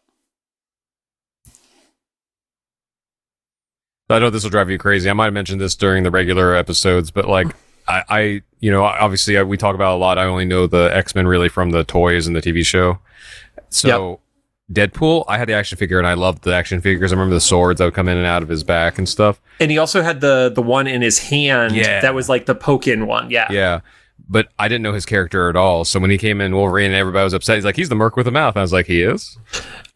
I know this will drive you crazy. I might have mentioned this during the regular episodes, but like I you know, obviously we talk about it a lot. I only know the X-Men really from the toys and the TV show. So Deadpool, I had the action figure and I loved the action figures. I remember the swords that would come in and out of his back and stuff. And he also had the one in his hand that was like the poke-in one. Yeah. Yeah. But I didn't know his character at all. So when he came in Wolverine and everybody was upset, he's like, he's the merc with a mouth. And I was like, he is?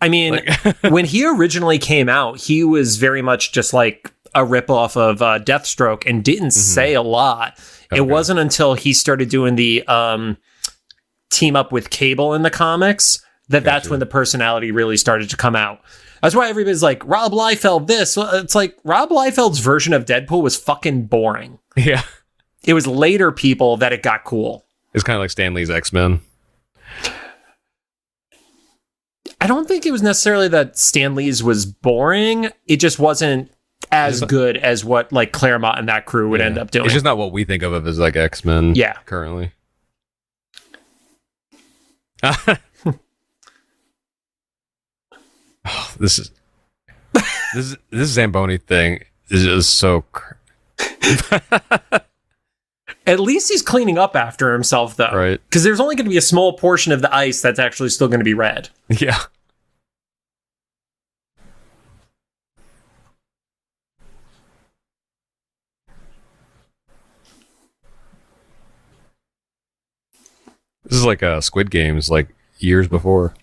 I mean, when he originally came out, he was very much just like a ripoff of Deathstroke and didn't say a lot. Okay. It wasn't until he started doing the team up with Cable in the comics that's when the personality really started to come out. That's why everybody's like, Rob Liefeld this. It's like, Rob Liefeld's version of Deadpool was fucking boring. Yeah. It was later people that it got cool. It's kind of like Stan Lee's X-Men. I don't think it was necessarily that Stan Lee's was boring. It just wasn't as good as what like Claremont and that crew would end up doing. It's just not what we think of as like X-Men currently. Oh, this Zamboni thing is just so At least he's cleaning up after himself, though. Right. Because there's only going to be a small portion of the ice that's actually still going to be red. Yeah. This is like Squid Games, like years before.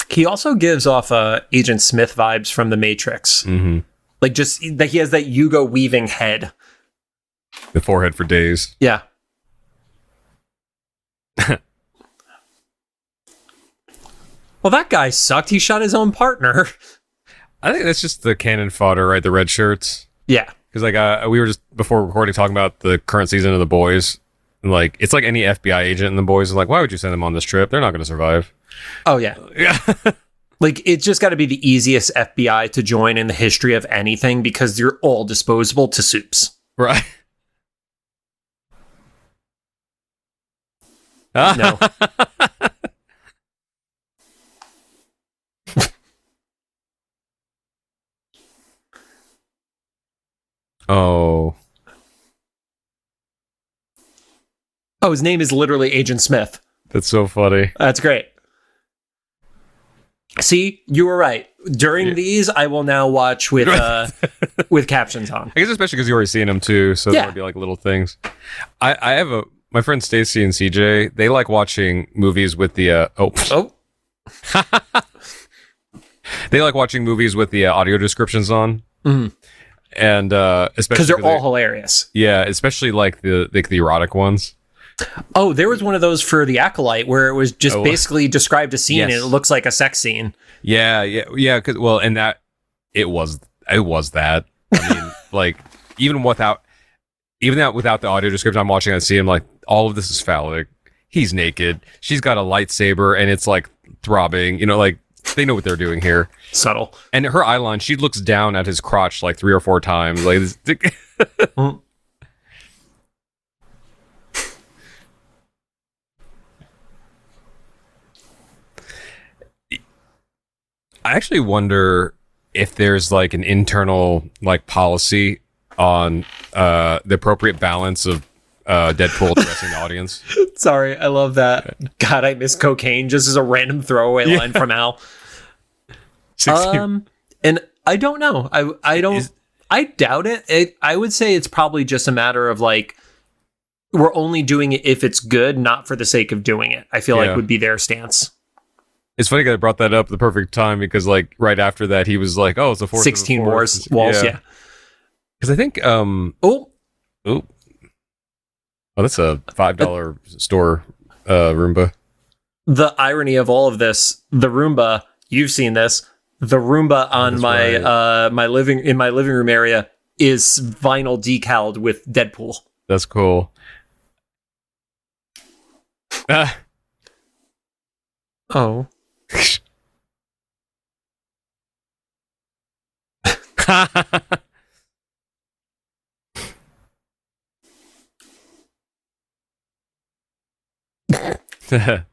He also gives off Agent Smith vibes from The Matrix. Mm-hmm. Like just that he has that Hugo Weaving head. The forehead for days. Yeah. Well, that guy sucked. He shot his own partner. I think that's just the cannon fodder, right? The red shirts. Yeah. Because we were just before recording talking about the current season of The Boys, and like it's like any FBI agent in The Boys is like, why would you send them on this trip? They're not going to survive. Oh yeah, yeah. Like it's just got to be the easiest FBI to join in the history of anything because you're all disposable to soups. Right. No. Oh. Oh, his name is literally Agent Smith. That's so funny. That's great. See, you were right. During these, I will now watch with with captions on. I guess especially because you've already seen them too, so there would be like little things. I have my friend Stacy and CJ. They like watching movies with the They like watching movies with the audio descriptions on. Mm-hmm. And especially because they're all hilarious. Yeah, especially like the erotic ones. Oh, there was one of those for The Acolyte where it was just basically described a scene and it looks like a sex scene. Yeah. And that it was that. I mean, like even without the audio description, I'm watching that scene. I'm like, all of this is phallic. He's naked. She's got a lightsaber and it's like throbbing. You know, like they know what they're doing here. Subtle. And her eye line, she looks down at his crotch like 3 or 4 times. Like. I actually wonder if there's like an internal like policy on the appropriate balance of Deadpool addressing the audience. Sorry, I love that. God, I miss cocaine just as a random throwaway line from Al. And I don't know. I doubt it. I would say it's probably just a matter of like we're only doing it if it's good, not for the sake of doing it. I feel like would be their stance. It's funny that I brought that up at the perfect time because, like, right after that, he was like, "Oh, it's the 16 walls." Yeah, because I think, oh, that's a $5 store Roomba. The irony of all of this, the Roomba, you've seen this. The Roomba on my living room area is vinyl decaled with Deadpool. That's cool. Oh. I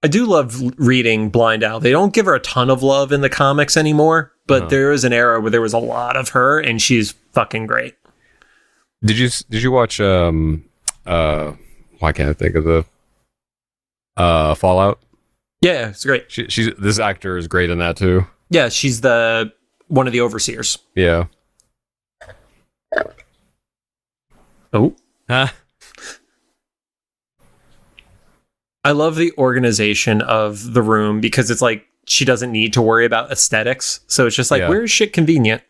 do love reading Blind Owl. They don't give her a ton of love in the comics anymore, but there is an era where there was a lot of her, and she's fucking great. Did you watch why can't I think of the Fallout? Yeah, it's great. This actor is great in that too. Yeah, she's one of the overseers. Yeah. Oh. Huh? I love the organization of the room because it's like she doesn't need to worry about aesthetics. So it's just like, where is shit convenient?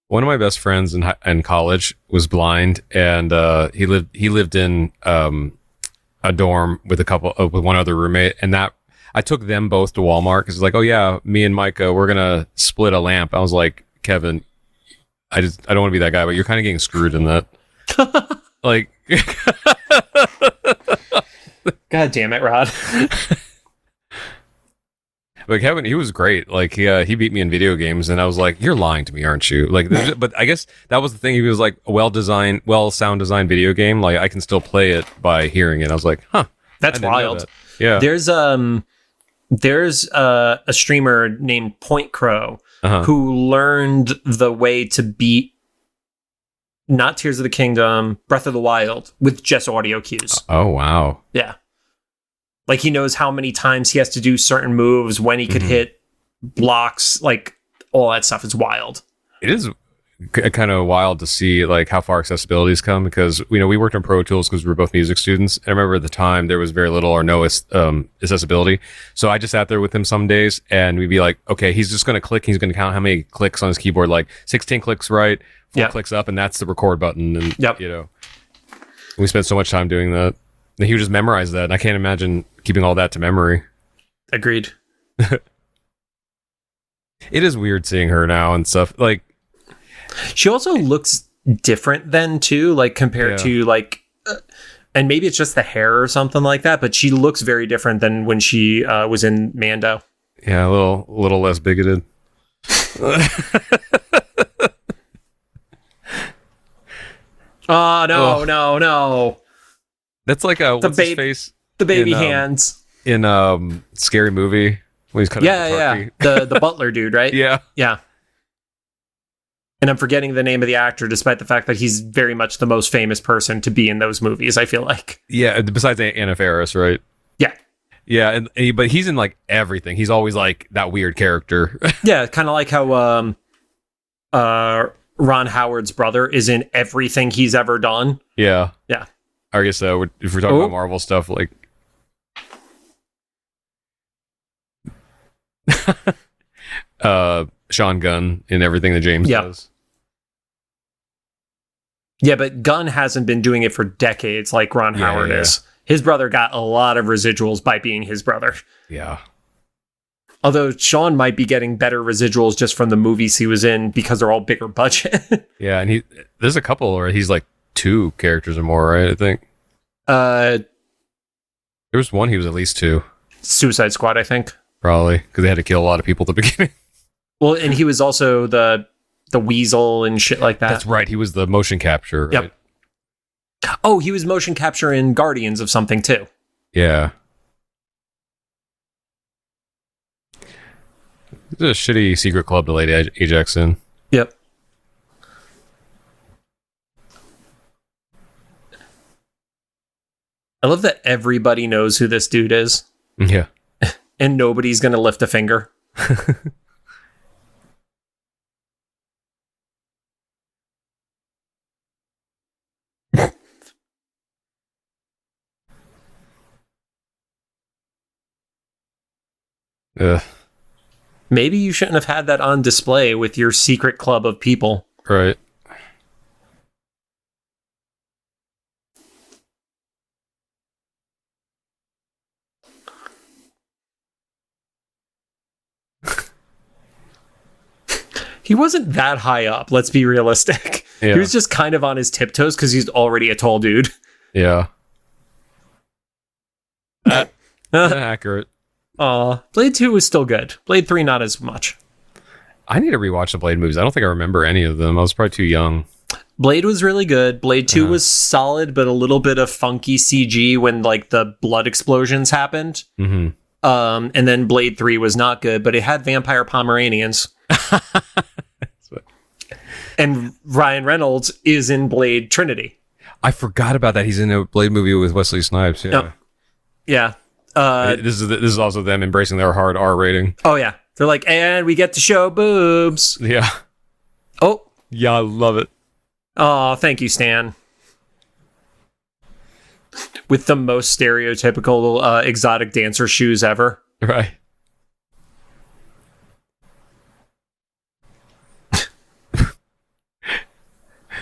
One of my best friends in college was blind, and he lived in a dorm with with one other roommate, and that I took them both to Walmart because it's like, oh yeah, me and Micah, we're gonna split a lamp. I was like, Kevin, I don't want to be that guy, but you're kind of getting screwed in that. Like, God damn it, Rod. But Kevin, he was great. Like he beat me in video games, and I was like, "You're lying to me, aren't you?" Like, but I guess that was the thing. He was like a sound designed video game. Like I can still play it by hearing it. I was like, "Huh, that's wild." That. Yeah, there's a streamer named Point Crow who learned the way to beat not Tears of the Kingdom, Breath of the Wild with just audio cues. Oh wow, yeah. Like he knows how many times he has to do certain moves, when he could hit blocks, like all that stuff is wild. It is kind of wild to see like how far accessibility's come because we worked on Pro Tools because we were both music students. And I remember at the time there was very little or no accessibility. So I just sat there with him some days and we'd be like, okay, he's just going to click. He's going to count how many clicks on his keyboard, like 16 clicks right, 4 clicks up, and that's the record button. And we spent so much time doing that. And he would just memorize that. And I can't imagine keeping all that to memory. Agreed. It is weird seeing her now and stuff. Like, she also looks different then too, like compared to like, and maybe it's just the hair or something like that, but she looks very different than when she was in Mando. Yeah, a little less bigoted. Oh, no. That's like what's his face? The baby hands. In Scary Movie when he's cutting the turkey. The butler dude, right? Yeah. And I'm forgetting the name of the actor, despite the fact that he's very much the most famous person to be in those movies, I feel like. Yeah, besides Anna Faris, right? Yeah. Yeah, but he's in like everything. He's always like that weird character. Yeah, kind of like how Ron Howard's brother is in everything he's ever done. Yeah. Yeah. I guess if we're talking about Marvel stuff, like Sean Gunn in everything that James does. Yeah, but Gunn hasn't been doing it for decades like Ron Howard is. His brother got a lot of residuals by being his brother. Yeah. Although Sean might be getting better residuals just from the movies he was in because they're all bigger budget. Yeah, and there's a couple where he's like 2 characters or more, right? I think. There was one he was at least 2. Suicide Squad, I think. Probably, because they had to kill a lot of people at the beginning. Well, and he was also the weasel and shit like that. That's right. He was the motion capture, right? Yep. Oh, he was motion capture in Guardians of something too. Yeah. It's a shitty secret club to Lady Ajax in. Yep. I love that everybody knows who this dude is. Yeah. And nobody's going to lift a finger. Maybe you shouldn't have had that on display with your secret club of people. Right. He wasn't that high up, let's be realistic. Yeah. He was just kind of on his tiptoes because he's already a tall dude. Yeah. Accurate. Blade 2 was still good. Blade 3, not as much. I need to rewatch the Blade movies. I don't think I remember any of them. I was probably too young. Blade was really good. Blade 2 was solid, but a little bit of funky CG when like the blood explosions happened. Mm-hmm. And then Blade 3 was not good, but it had vampire Pomeranians. And Ryan Reynolds is in Blade Trinity. I forgot about that. He's in a Blade movie with Wesley Snipes. Yeah. Yep. Yeah. This is also them embracing their hard R rating. Oh, yeah. They're like, and we get to show boobs. Yeah. Oh. Yeah, I love it. Oh, thank you, Stan. With the most stereotypical exotic dancer shoes ever. Right.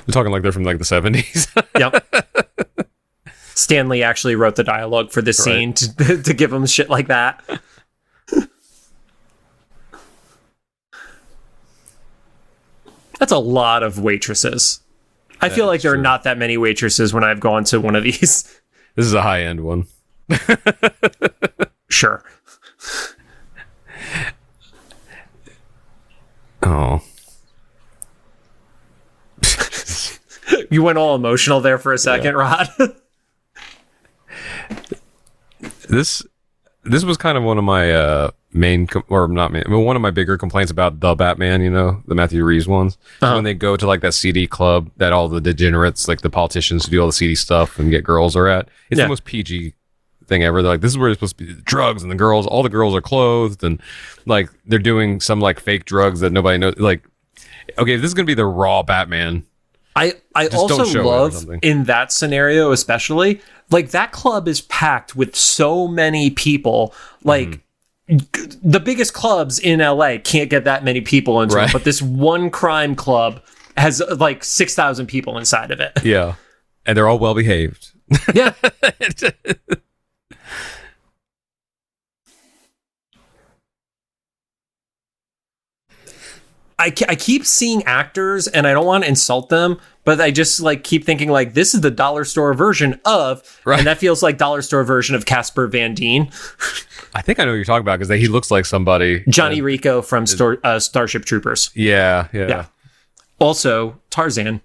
They're talking like they're from like the 70s. Yep. Stanley actually wrote the dialogue for this scene to give him shit like that. That's a lot of waitresses. I feel like there are not that many waitresses when I've gone to one of these. This is a high-end one. Sure. Oh. You went all emotional there for a second, Rod. This was kind of one of my one of my bigger complaints about the Batman, you know, the Matthew Reeves ones. When they go to like that CD club that all the degenerates, like the politicians who do all the seedy stuff and get girls are at. It's the most PG thing ever. They're like, this is where it's supposed to be drugs and all the girls are clothed and like they're doing some like fake drugs that nobody knows. Like, okay, if this is gonna be the raw Batman. I also love in that scenario, especially like that club is packed with so many people. Like the biggest clubs in LA can't get that many people into it, but this one crime club has like 6,000 people inside of it. Yeah, and they're all well behaved. Yeah. I keep seeing actors, and I don't want to insult them, but I just like keep thinking like this is the dollar store version of, and that feels like dollar store version of Casper Van Dien. I think I know what you're talking about because he looks like somebody. Johnny Rico from Starship Troopers. Yeah. Also, Tarzan.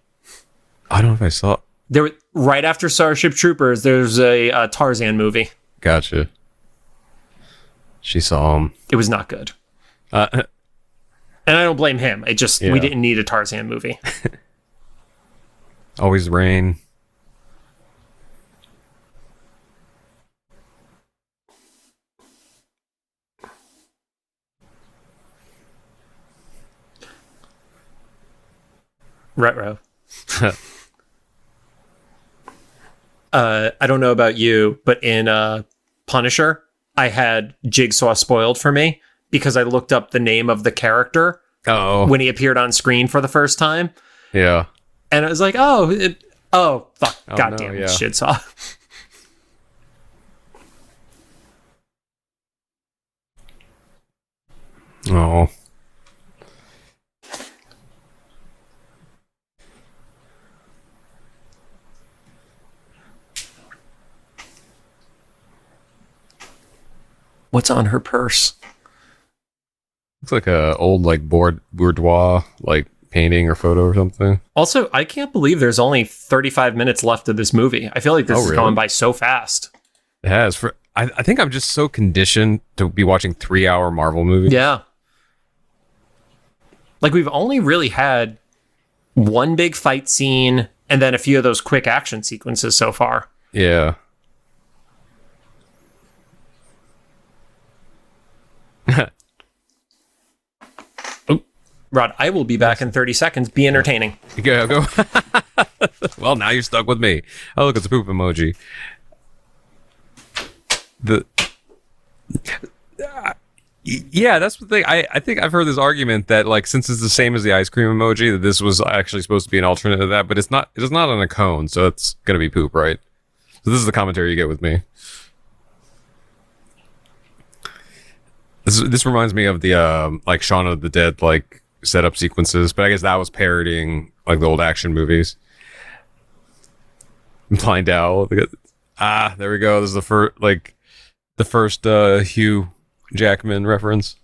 I don't know if I saw. There, right after Starship Troopers, there's a Tarzan movie. Gotcha. She saw him. It was not good. And I don't blame him. It just, we didn't need a Tarzan movie. Always rain. Retro. I don't know about you, but in Punisher, I had Jigsaw spoiled for me because I looked up the name of the character when he appeared on screen for the first time. Yeah. And I was like, fuck, goddamn, it's Jigsaw. Oh. What's on her purse? Looks like a old like boudoir like painting or photo or something. Also, I can't believe there's only 35 minutes left of this movie. I feel like this is going by so fast. It has. I think I'm just so conditioned to be watching 3-hour Marvel movies. Yeah. Like we've only really had one big fight scene and then a few of those quick action sequences so far. Yeah. Rod, I will be back in 30 seconds. Be entertaining. Go. Well, now you're stuck with me. Oh, look, it's a poop emoji. Yeah, that's the thing. I think I've heard this argument that like since it's the same as the ice cream emoji, that this was actually supposed to be an alternate to that, but it's not. It's not on a cone, so it's gonna be poop, right? So this is the commentary you get with me. This reminds me of the like Shaun of the Dead like setup sequences, but I guess that was parodying like the old action movies. Blind Owl. There we go. This is the first Hugh Jackman reference.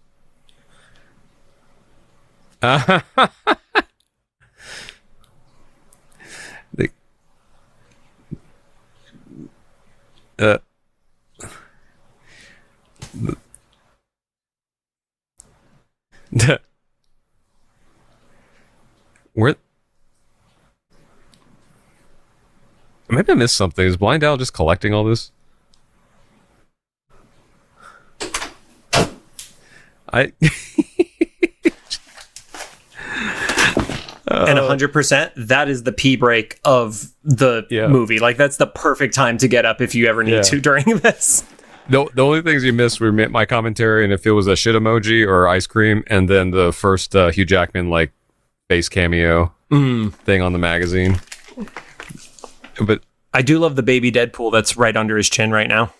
Where? Maybe I missed something. Is Blind Owl just collecting all this? And 100%, that is the pee break of the movie. Like that's the perfect time to get up if you ever need to during this. The only things you missed were my commentary and if it was a shit emoji or ice cream, and then the first Hugh Jackman like face cameo thing on the magazine. But I do love the baby Deadpool that's right under his chin right now.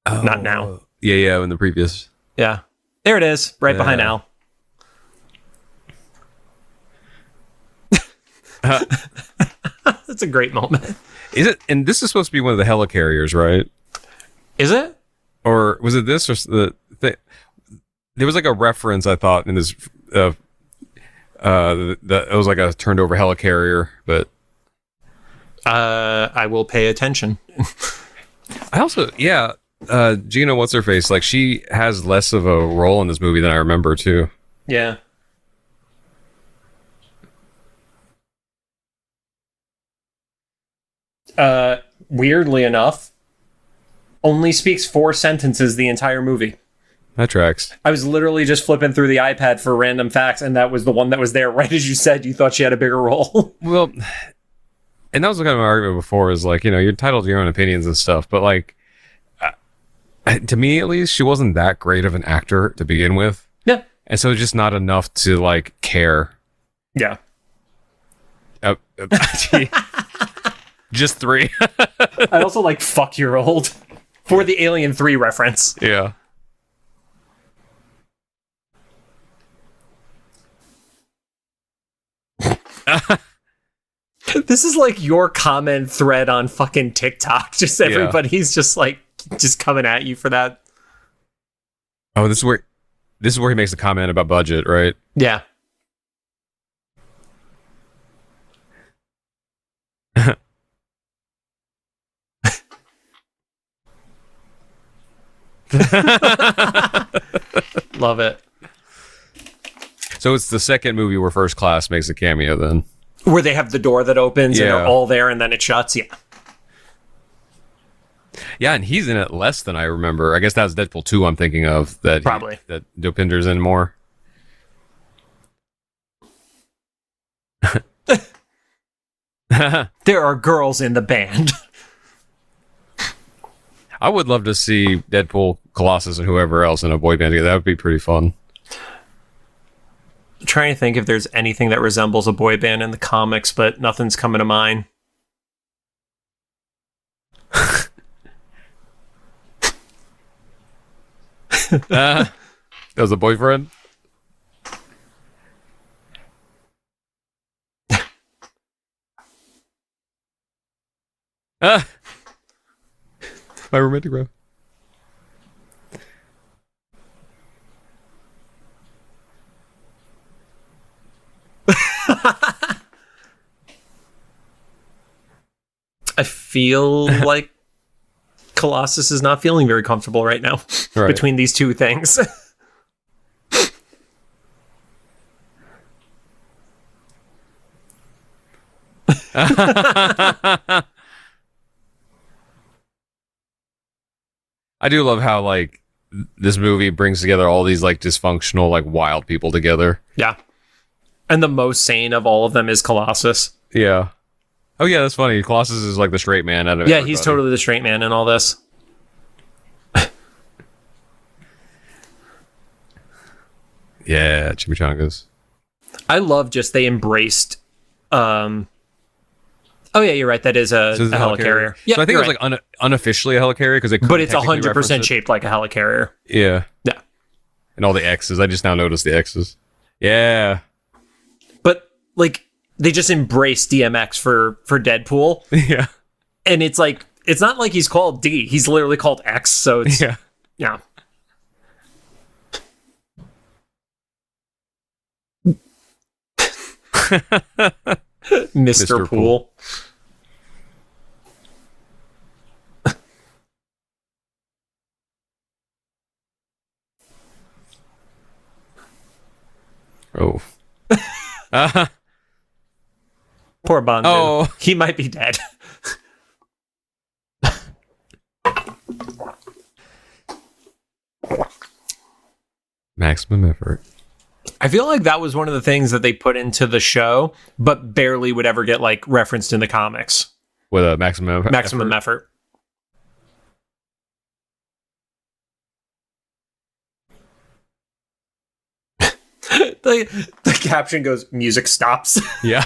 Not now. Yeah, in the previous. Yeah. There it is, right behind Al. That's a great moment. Is it? And this is supposed to be one of the helicarriers, right? Is it? Or was it this or the thing? There was like a reference I thought in this. That it was like a turned over helicarrier, but I will pay attention. I also, Gina, what's her face? Like she has less of a role in this movie than I remember too. Yeah. Weirdly enough, only speaks 4 sentences the entire movie. That tracks. I was literally just flipping through the iPad for random facts, and that was the one that was there right as you said you thought she had a bigger role. Well, and that was kind of my argument before is like, you're entitled to your own opinions and stuff, but like, to me at least, she wasn't that great of an actor to begin with. Yeah. And so just not enough to like care. Yeah. Just 3. I also like fuck your old for the Alien 3 reference. Yeah. This is like your comment thread on fucking TikTok. Just everybody's just coming at you for that. Oh, this is where he makes a comment about budget, right? Yeah. Love it. So it's the second movie where First Class makes a cameo then. Where they have the door that opens and they're all there and then it shuts, yeah. Yeah, and he's in it less than I remember. I guess that was Deadpool 2 I'm thinking of. Probably. That Dopinder's in more. There are girls in the band. I would love to see Deadpool, Colossus, and whoever else in a boy band together. That would be pretty fun. I'm trying to think if there's anything that resembles a boy band in the comics, but nothing's coming to mind. That was a boyfriend? My romantic bro. I feel like Colossus is not feeling very comfortable right now between these two things. I do love how like this movie brings together all these like dysfunctional, like wild people together. Yeah. And the most sane of all of them is Colossus. Yeah. Oh yeah, that's funny. Colossus is like the straight man out of Yeah, everybody. he's totally the straight man in all this. Yeah, chimichangas. I love just they embraced oh yeah, you're right. That is a helicarrier. Yeah, so I think it was like unofficially a helicarrier because but it's 100% shaped like a helicarrier. Yeah, yeah, and all the X's. I just now noticed the X's. Yeah, but like they just embraced DMX for Deadpool. Yeah, and it's like it's not like he's called D. He's literally called X. So it's yeah. Mr. Pool. Oh. Poor Bond. Oh. He might be dead. Maximum effort. I feel like that was one of the things that they put into the show, but barely would ever get like referenced in the comics. With a maximum effort. The caption goes, music stops. Yeah.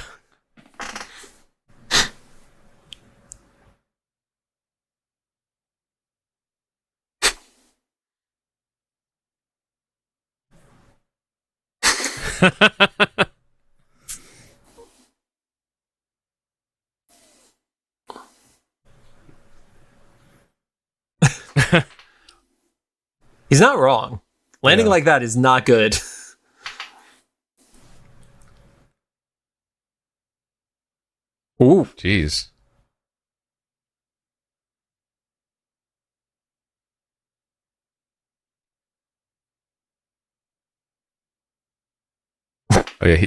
He's not wrong. Landing like that is not good. Ooh. Jeez. Oh yeah.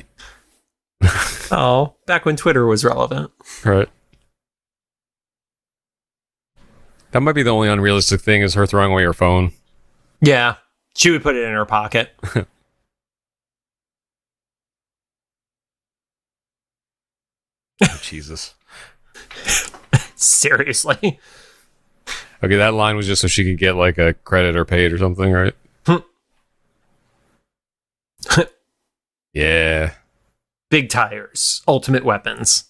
Oh, back when Twitter was relevant. Right. That might be the only unrealistic thing is her throwing away her phone. Yeah. She would put it in her pocket. Oh, Jesus. Seriously. Okay, that line was just so she could get like a credit or paid or something, right? Yeah. Big tires. Ultimate weapons.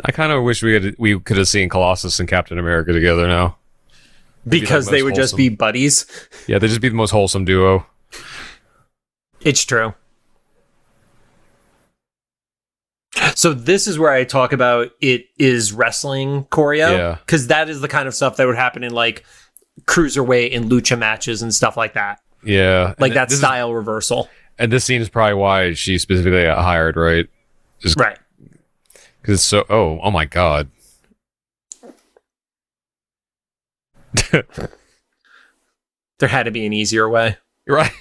I kind of wish we could have seen Colossus and Captain America together now. Because they would just be buddies. Yeah, they'd just be the most wholesome duo. It's true. So this is where I talk about it is wrestling choreo. Yeah. Because that is the kind of stuff that would happen in like cruiserweight and lucha matches and stuff like that. Yeah. Like that style reversal. And this scene is probably why she specifically got hired, right? Right. Because it's so... Oh my God. There had to be an easier way. You're right.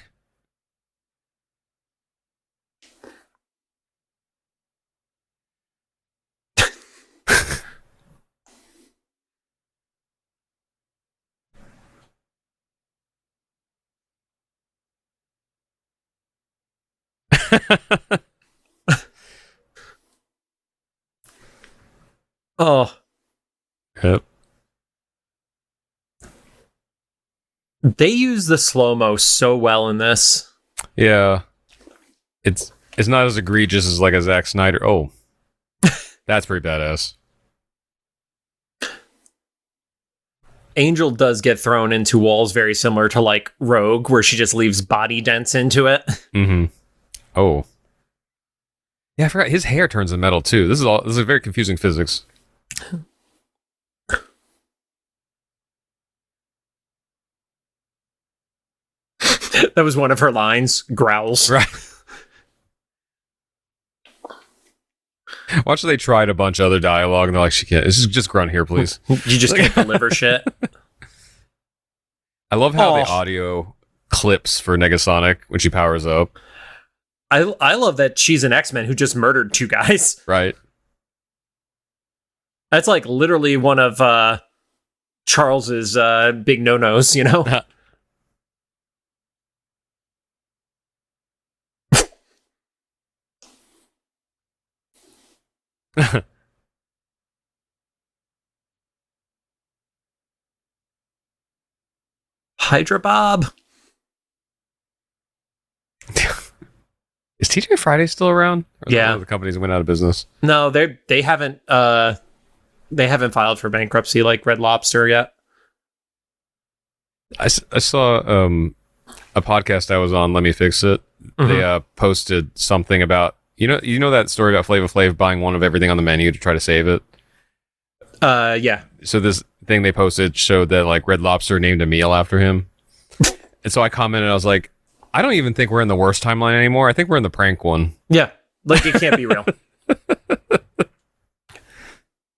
Oh. Yep. They use the slow-mo so well in this. Yeah. It's not as egregious as like a Zack Snyder. Oh. That's pretty badass. Angel does get thrown into walls very similar to like Rogue, where she just leaves body dents into it. Mm-hmm. Oh. Yeah, I forgot his hair turns to metal too. This is very confusing physics. That was one of her lines. Growls. Right. Watch, they tried a bunch of other dialogue and they're like, she can't. This is just grunt here, please. You just can't deliver shit. I love how the audio clips for Negasonic when she powers up. I love that she's an X-Men who just murdered 2 guys. Right. That's like literally one of Charles's big no-nos, you know? Hydra Bob. Is TJ Friday still around? Or Yeah, the companies went out of business. No, they haven't filed for bankruptcy like Red Lobster yet. I saw a podcast I was on. Let me fix it. Mm-hmm. They posted something about you know that story about Flava Flav buying one of everything on the menu to try to save it. Yeah. So this thing they posted showed that like Red Lobster named a meal after him, and so I commented. I was like, I don't even think we're in the worst timeline anymore. I think we're in the prank one. Yeah, like it can't be real.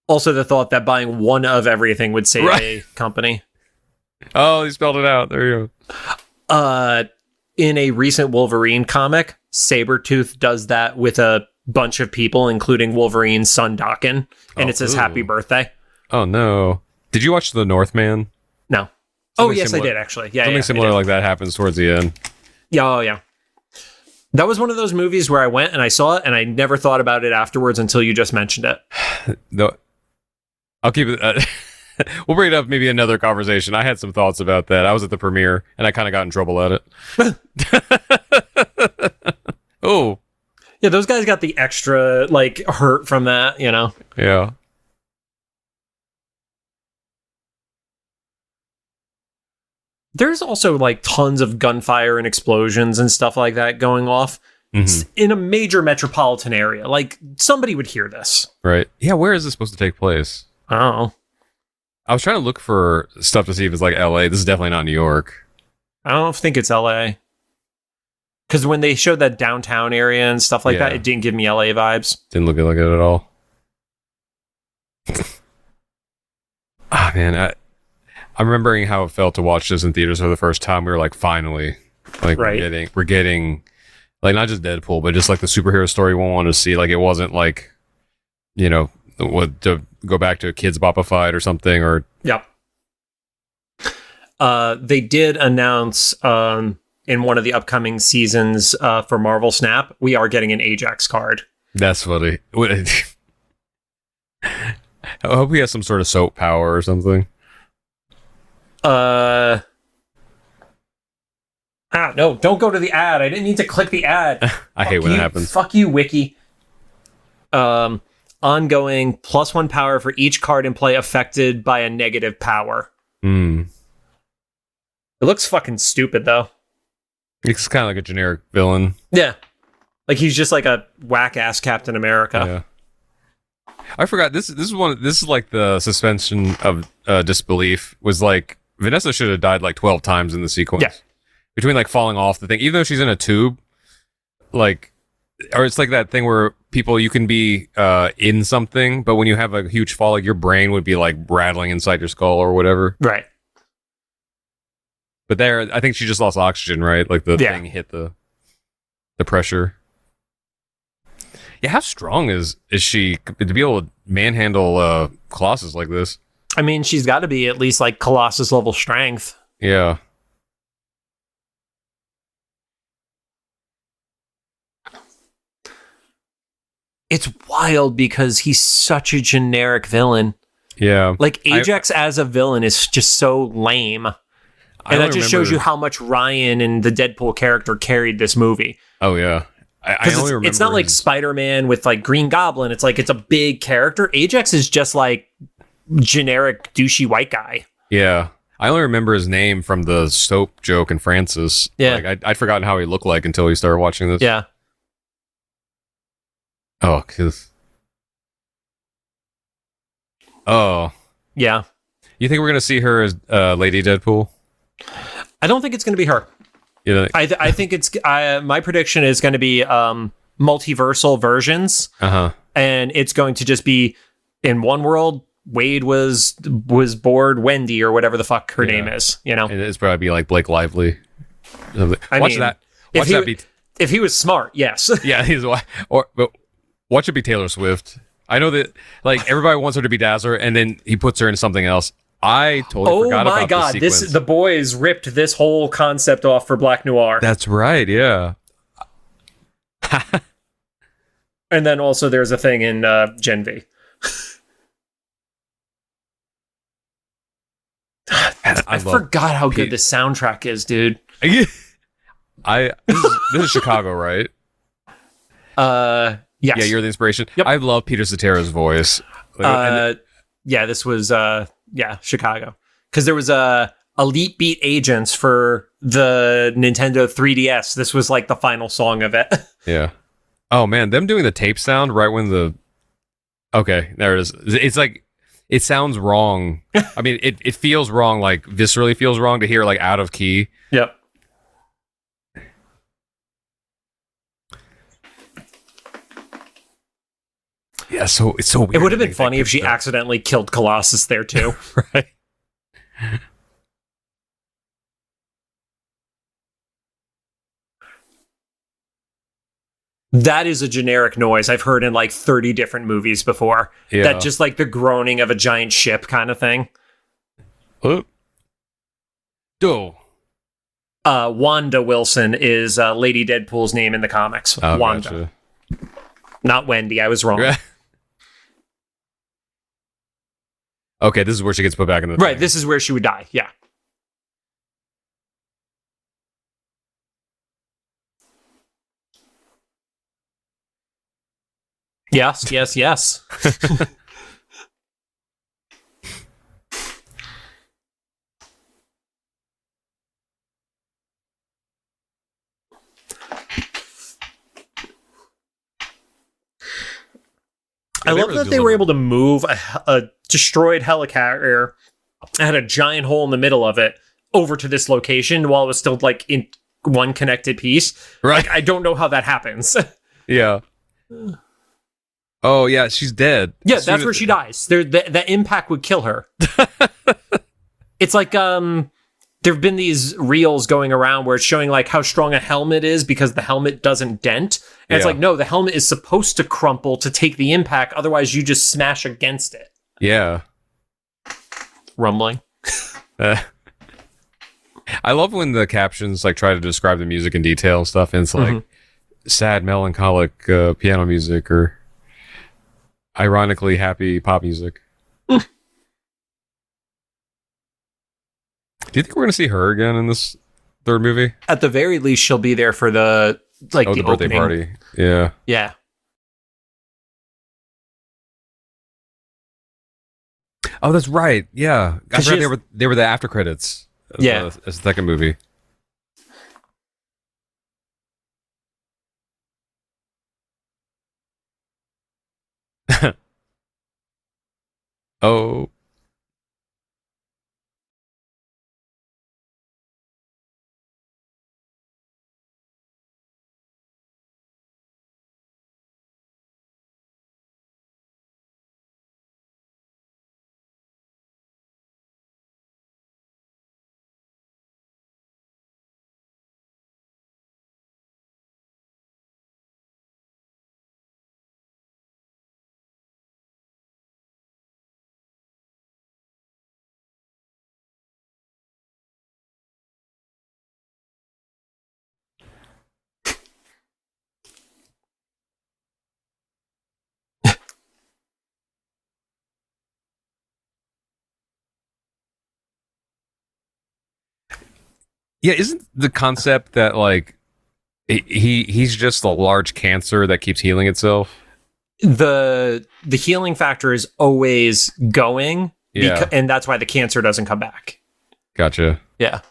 Also, the thought that buying one of everything would save a company. Oh, he spelled it out. There you go. In a recent Wolverine comic, Sabretooth does that with a bunch of people, including Wolverine's son, Daken, and it says happy birthday. Oh, no. Did you watch The Northman? No. Yes, I did, actually. Yeah, something similar like that happens towards the end. Yeah, oh, yeah. That was one of those movies where I went and I saw it, and I never thought about it afterwards until you just mentioned it. No, I'll keep it... we'll bring it up maybe another conversation. I had some thoughts about that. I was at the premiere, and I kind of got in trouble at it. Oh. Yeah, those guys got the extra, like, hurt from that, you know? Yeah. There's also, like, tons of gunfire and explosions and stuff like that going off in a major metropolitan area. Like, somebody would hear this. Right. Yeah, where is this supposed to take place? I don't know. I was trying to look for stuff to see if it's like LA. This is definitely not New York. I don't think it's LA. Because when they showed that downtown area and stuff like that, it didn't give me LA vibes. Didn't look like it at all. Man, I'm remembering how it felt to watch this in theaters for the first time. We were like, finally, like we're getting like not just Deadpool, but just like the superhero story we wanted to see. Like it wasn't like, you know, what to go back to a Kids Boppa fight or something. Or yep. They did announce in one of the upcoming seasons for Marvel Snap, we are getting an Ajax card. That's funny. I hope he has some sort of soap power or something. No, don't go to the ad. I didn't need to click the ad. I hate when it happens. Fuck you, Wiki. Ongoing +1 power for each card in play affected by a negative power. It looks fucking stupid though. It's kind of like a generic villain. Yeah. Like he's just like a whack-ass Captain America. Yeah. I forgot this is like the suspension of disbelief was like Vanessa should have died like 12 times in the sequence. Yeah. Between like falling off the thing, even though she's in a tube, like, or it's like that thing where you can be in something, but when you have a huge fall, like your brain would be like rattling inside your skull or whatever. Right. But there, I think she just lost oxygen, right? Like the thing hit the pressure. Yeah, how strong is she to be able to manhandle Colossus like this? I mean, she's got to be at least like Colossus level strength. Yeah. It's wild because he's such a generic villain. Yeah. Like Ajax as a villain is just so lame. And that just shows you how much Ryan and the Deadpool character carried this movie. Oh, yeah. I only remember it's not like Spider-Man with like Green Goblin. It's like it's a big character. Ajax is just like generic douchey white guy. Yeah. I only remember his name from the soap joke in Francis. Yeah. Like I'd forgotten how he looked like until we started watching this. Yeah. Oh, Yeah. You think we're gonna see her as Lady Deadpool? I don't think it's going to be her. You know, I think it's my prediction is going to be multiversal versions, and it's going to just be in one world. Wade was bored Wendy or whatever the fuck her name is. You know, and it's probably be like Blake Lively. Watch that. If he was smart, yes. Yeah, but watch it be Taylor Swift. I know that like everybody wants her to be Dazzler, and then he puts her in something else. I totally forgot about this. Oh my god, the boys ripped this whole concept off for Black Noir. That's right, yeah. And then also there's a thing in Gen V. I forgot how good the soundtrack is, dude. This is Chicago, right? Yes. Yeah, you're the inspiration. Yep. I love Peter Cetera's voice. Yeah, this was Chicago. Because there was Elite Beat Agents for the Nintendo 3DS. This was like the final song of it. Yeah. Oh man, them doing the tape sound right when the okay, there it is. It's like it sounds wrong. I mean, it feels wrong, like viscerally feels wrong to hear like out of key. Yep. Yeah, so it's so weird. It would have been funny if she accidentally killed Colossus there too. Right. That is a generic noise I've heard in like 30 different movies before. Yeah. That just like the groaning of a giant ship kind of thing. Wanda Wilson is Lady Deadpool's name in the comics. Oh, Wanda. Gotcha. Not Wendy, I was wrong. Okay, this is where she gets put back in the right, thing. This is where she would die, yeah. Yes. I love that they were able to move a destroyed helicarrier that had a giant hole in the middle of it over to this location while it was still like in one connected piece. Right. Like, I don't know how that happens. Yeah. Oh yeah, she's dead. Yeah, that's where she dies. The impact would kill her. It's like there have been these reels going around where it's showing like how strong a helmet is because the helmet doesn't dent. And it's like, no, the helmet is supposed to crumple to take the impact. Otherwise, you just smash against it. Yeah. Rumbling. I love when the captions like try to describe the music in detail and stuff. And it's like sad, melancholic piano music or ironically happy pop music. Do you think we're going to see her again in this third movie? At the very least, she'll be there for the the birthday opening party. Yeah. Yeah. Oh, that's right. Yeah, I forgot they were the after credits. Yeah. a second movie. Oh. Yeah, isn't the concept that like he's just a large cancer that keeps healing itself? The healing factor is always going, Yeah. and that's why the cancer doesn't come back. Gotcha. Yeah.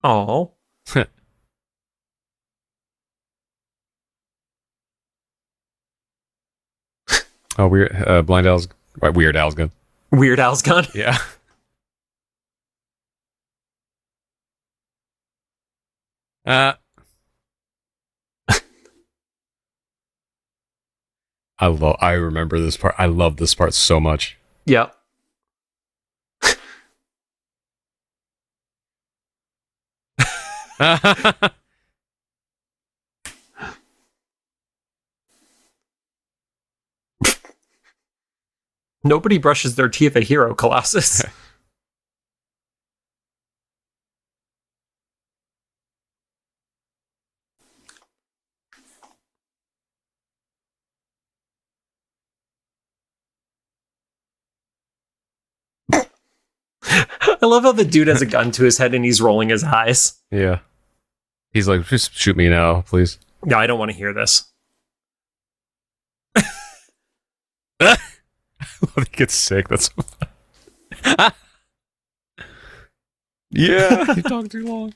Oh. Oh, weird. Blind Al's. Weird Al's gun. Weird Al's gun. Yeah. I remember this part. I love this part so much. Yep. Nobody brushes their teeth at Hero Colossus. I love how the dude has a gun to his head and he's rolling his eyes. Yeah. He's like, just shoot me now, please. No, I don't want to hear this. He gets sick. That's so fun. Yeah, you talk too long.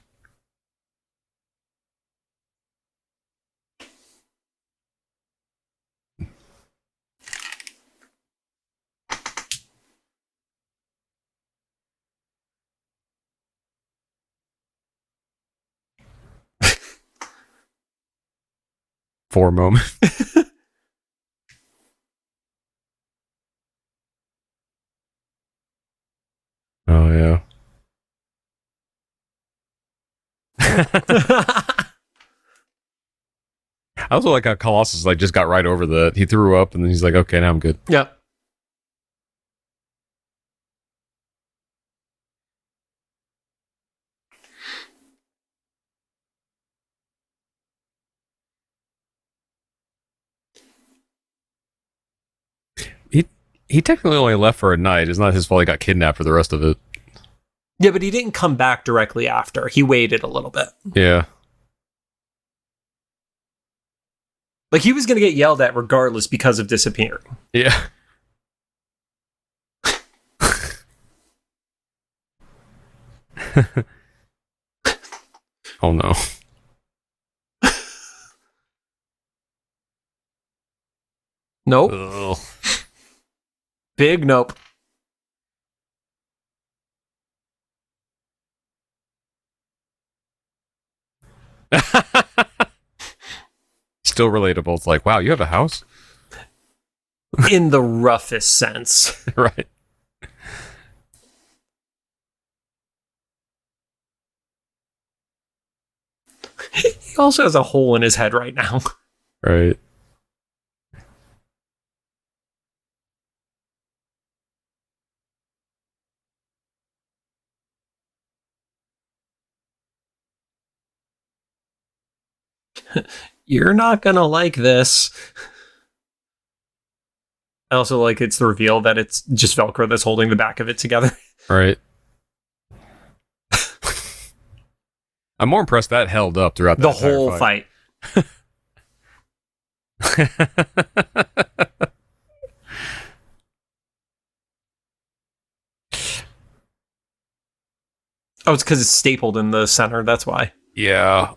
For a moment. Oh yeah. I also like how Colossus like just got right over that. He threw up and then he's like, okay, now I'm good. Yep. He technically only left for a night. It's not his fault he got kidnapped for the rest of it. Yeah, but he didn't come back directly after. He waited a little bit. Yeah. Like, he was going to get yelled at regardless because of disappearing. Yeah. Oh no. Nope. Ugh. Big nope. Still relatable. It's like, wow, you have a house? In the roughest sense. Right. He also has a hole in his head right now. Right. You're not going to like this. I also like it's the reveal that it's just Velcro that's holding the back of it together. Right. I'm more impressed that held up throughout The entire whole fight. Oh, it's because it's stapled in the center. That's why. Yeah.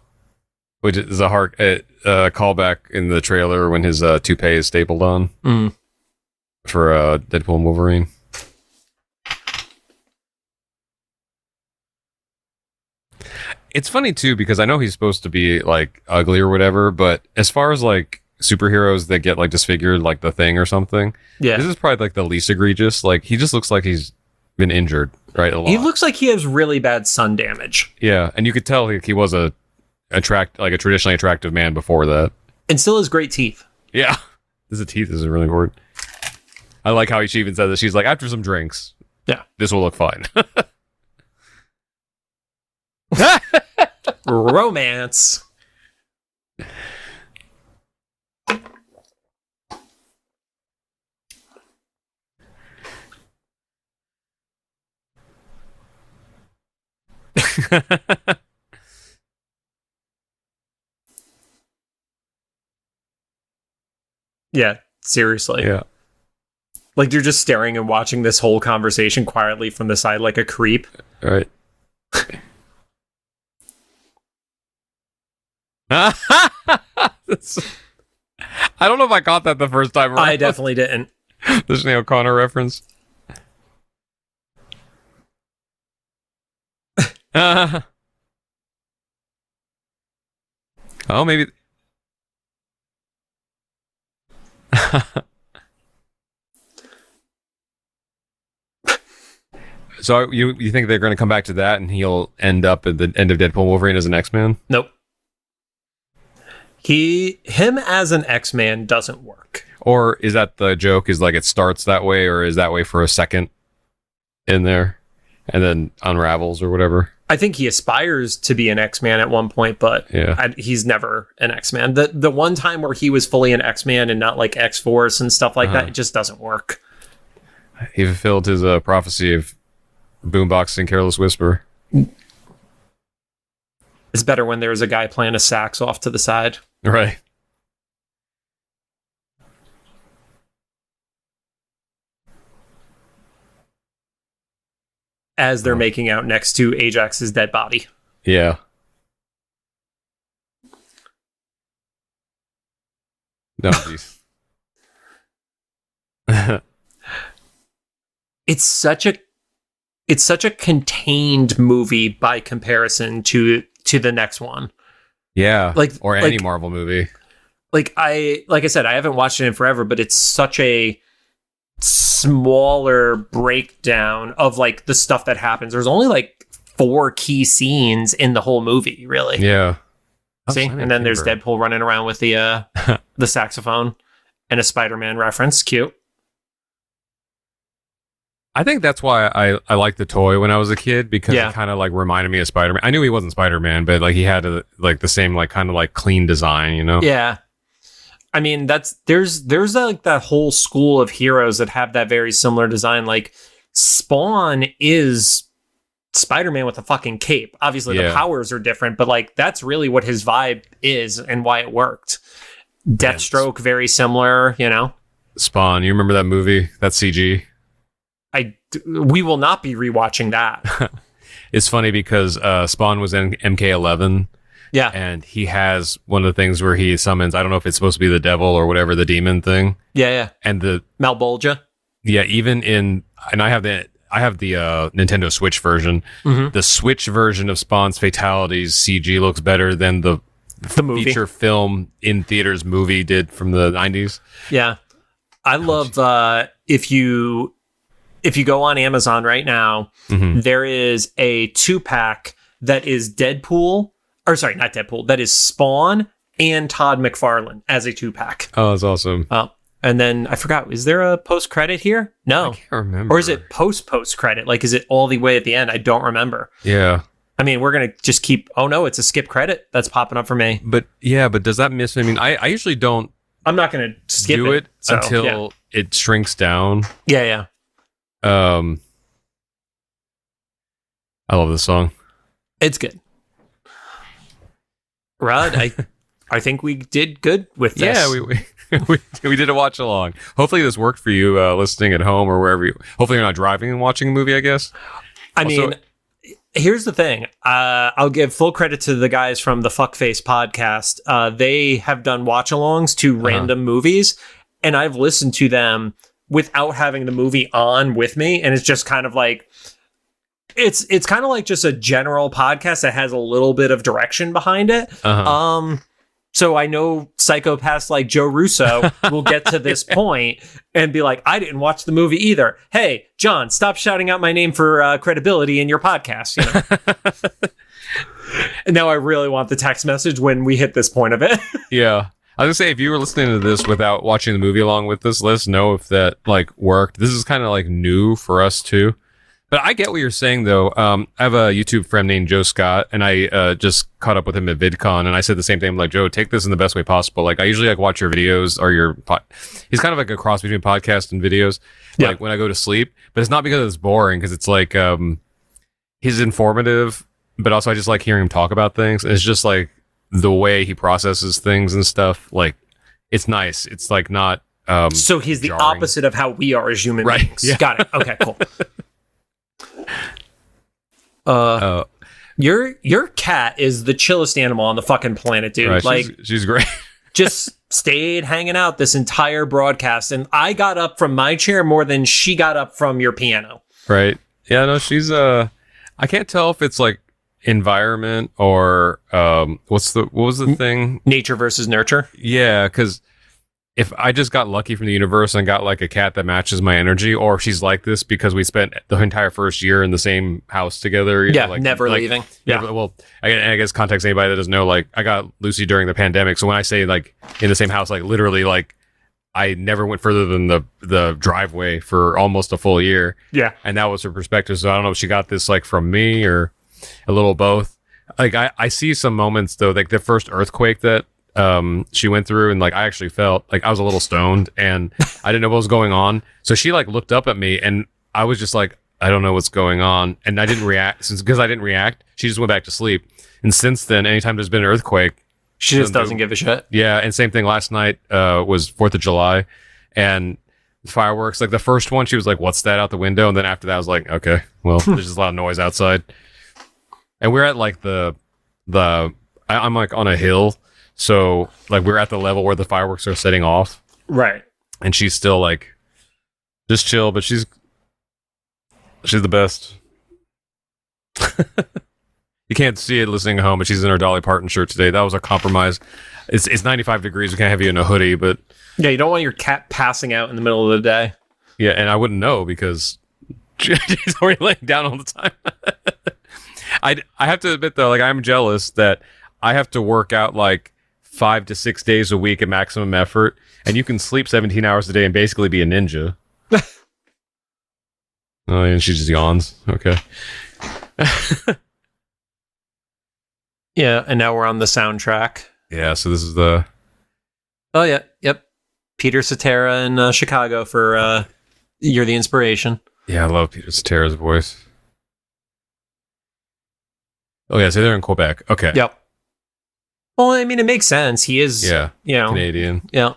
Which is a hard callback in the trailer when his toupee is stapled on for Deadpool and Wolverine. It's funny too because I know he's supposed to be like ugly or whatever, but as far as like superheroes that get like disfigured, like the Thing or something, this is probably like the least egregious. Like he just looks like he's been injured, right? A lot. He looks like he has really bad sun damage. Yeah, and you could tell like he was a traditionally attractive man before that, and still has great teeth. Yeah, his teeth is really word. I like how she even said this. She's like, after some drinks, this will look fine. Romance. Yeah, seriously. Yeah. Like you're just staring and watching this whole conversation quietly from the side like a creep. All right. I don't know if I caught that the first time around. I definitely didn't. The Sinead O'Connor reference. Oh, maybe. So you think they're going to come back to that and he'll end up at the end of Deadpool Wolverine as an X-Man? Nope. Him as an X-Man doesn't work. Or is that the joke? Is like it starts that way, or is that way for a second in there and then unravels or whatever? I think he aspires to be an X-Man at one point, but he's never an X-Man. The one time where he was fully an X-Man and not like X-Force and stuff like that, it just doesn't work. He fulfilled his prophecy of Boombox and Careless Whisper. It's better when there's a guy playing a sax off to the side. Right. As they're making out next to Ajax's dead body. Yeah. No, geez. It's such a contained movie by comparison to the next one. Yeah. Or any Marvel movie. Like I said, I haven't watched it in forever, but it's such a smaller breakdown of like the stuff that happens. There's only like 4 key scenes in the whole movie, really. Yeah. See? And then there's Deadpool running around with the saxophone and a Spider-Man reference. Cute. I think that's why I liked the toy when I was a kid, because it kind of like reminded me of Spider-Man. I knew he wasn't Spider-Man, but like he had like the same like kind of like clean design, you know? Yeah. I mean, there's like that whole school of heroes that have that very similar design. Like Spawn is Spider-Man with a fucking cape. Obviously the powers are different, but like that's really what his vibe is and why it worked. Deathstroke, very similar, you know? Spawn, you remember that movie? That CG? We will not be rewatching that. It's funny because Spawn was in MK11. Yeah. And he has one of the things where he summons, I don't know if it's supposed to be the devil or whatever, the demon thing. Yeah, yeah. And the Malbolgia. Yeah, even in, and I have the Nintendo Switch version. Mm-hmm. The Switch version of Spawn's fatalities CG looks better than the movie. Feature film in theaters movie did from the 90s. Yeah. I love if you go on Amazon right now, there is a 2-pack that is Deadpool, or sorry, not Deadpool, that is Spawn and Todd McFarlane as a 2-pack. Oh, that's awesome. And then I forgot, is there a post-credit here? No. I can't remember. Or is it post-credit? Like, is it all the way at the end? I don't remember. Yeah. I mean, we're going to just keep, oh no, it's a skip credit that's popping up for me. But yeah, but does that miss, I mean, I usually don't. I'm not going to skip it until it shrinks down. Yeah, yeah. I love this song. It's good. Rod, I think we did good with this. Yeah, we did a watch along. Hopefully this worked for you listening at home or wherever you. Hopefully you're not driving and watching a movie, I guess. I mean, here's the thing. I'll give full credit to the guys from the Fuckface podcast. They have done watch-alongs to random movies, and I've listened to them without having the movie on with me, and it's just kind of like it's kind of like just a general podcast that has a little bit of direction behind it. So I know psychopaths like Joe Russo will get to this point and be like, I didn't watch the movie either. Hey, John, stop shouting out my name for credibility in your podcast. You know? And now I really want the text message when we hit this point of it. Yeah. I was gonna say, if you were listening to this without watching the movie along with this, let us know if that like worked. This is kind of like new for us too. But I get what you're saying, though. I have a YouTube friend named Joe Scott, and I just caught up with him at VidCon, and I said the same thing. I'm like, Joe, take this in the best way possible. Like, I usually like watch your videos or your he's kind of like a cross between podcast and videos, like when I go to sleep. But it's not because it's boring, because it's like he's informative, but also I just like hearing him talk about things. And it's just like the way he processes things and stuff. Like, it's nice. It's like not so he's the jarring. opposite of how we are as human beings. Yeah. Got it. Okay, cool. Your cat is the chillest animal on the fucking planet, dude. Right, like she's great. just stayed hanging out this entire broadcast, and I got up from my chair more than she got up from your piano. Right. Yeah, no, she's I can't tell if it's like environment or what was the thing? Nature versus nurture. Yeah, because if I just got lucky from the universe and got like a cat that matches my energy, or if she's like this because we spent the entire first year in the same house together. Yeah, never leaving. Yeah. Well, I guess context anybody that doesn't know, like I got Lucy during the pandemic. So when I say like in the same house, like literally like I never went further than the driveway for almost a full year. Yeah. And that was her perspective. So I don't know if she got this like from me or a little both. Like I see some moments though, like the first earthquake that she went through, and like I actually felt like I was a little stoned and I didn't know what was going on. So she like looked up at me and I was just like, I don't know what's going on. And I didn't react because I didn't react. She just went back to sleep. And since then, anytime there's been an earthquake, she just doesn't give a shit. Yeah. And same thing last night, was 4th of July and fireworks. Like the first one, she was like, what's that out the window? And then after that, I was like, okay, well, there's just a lot of noise outside. And we're at like I'm like on a hill. So, like, we're at the level where the fireworks are setting off. Right. And she's still, like, just chill, but she's the best. You can't see it listening at home, but she's in her Dolly Parton shirt today. That was a compromise. It's 95 degrees. We can't have you in a hoodie, but... Yeah, you don't want your cat passing out in the middle of the day. Yeah, and I wouldn't know because she's already laying down all the time. I have to admit, though, like, I'm jealous that I have to work out, like, 5 to 6 days a week at maximum effort, and you can sleep 17 hours a day and basically be a ninja. Oh, and she just yawns. Okay. Yeah, and now we're on the soundtrack. Yeah, so this is the... Oh, yeah, yep. Peter Cetera in Chicago for You're the Inspiration. Yeah, I love Peter Cetera's voice. Oh, yeah, so they're in Quebec. Okay. Yep. Well, I mean, it makes sense. He is, Canadian. Yeah.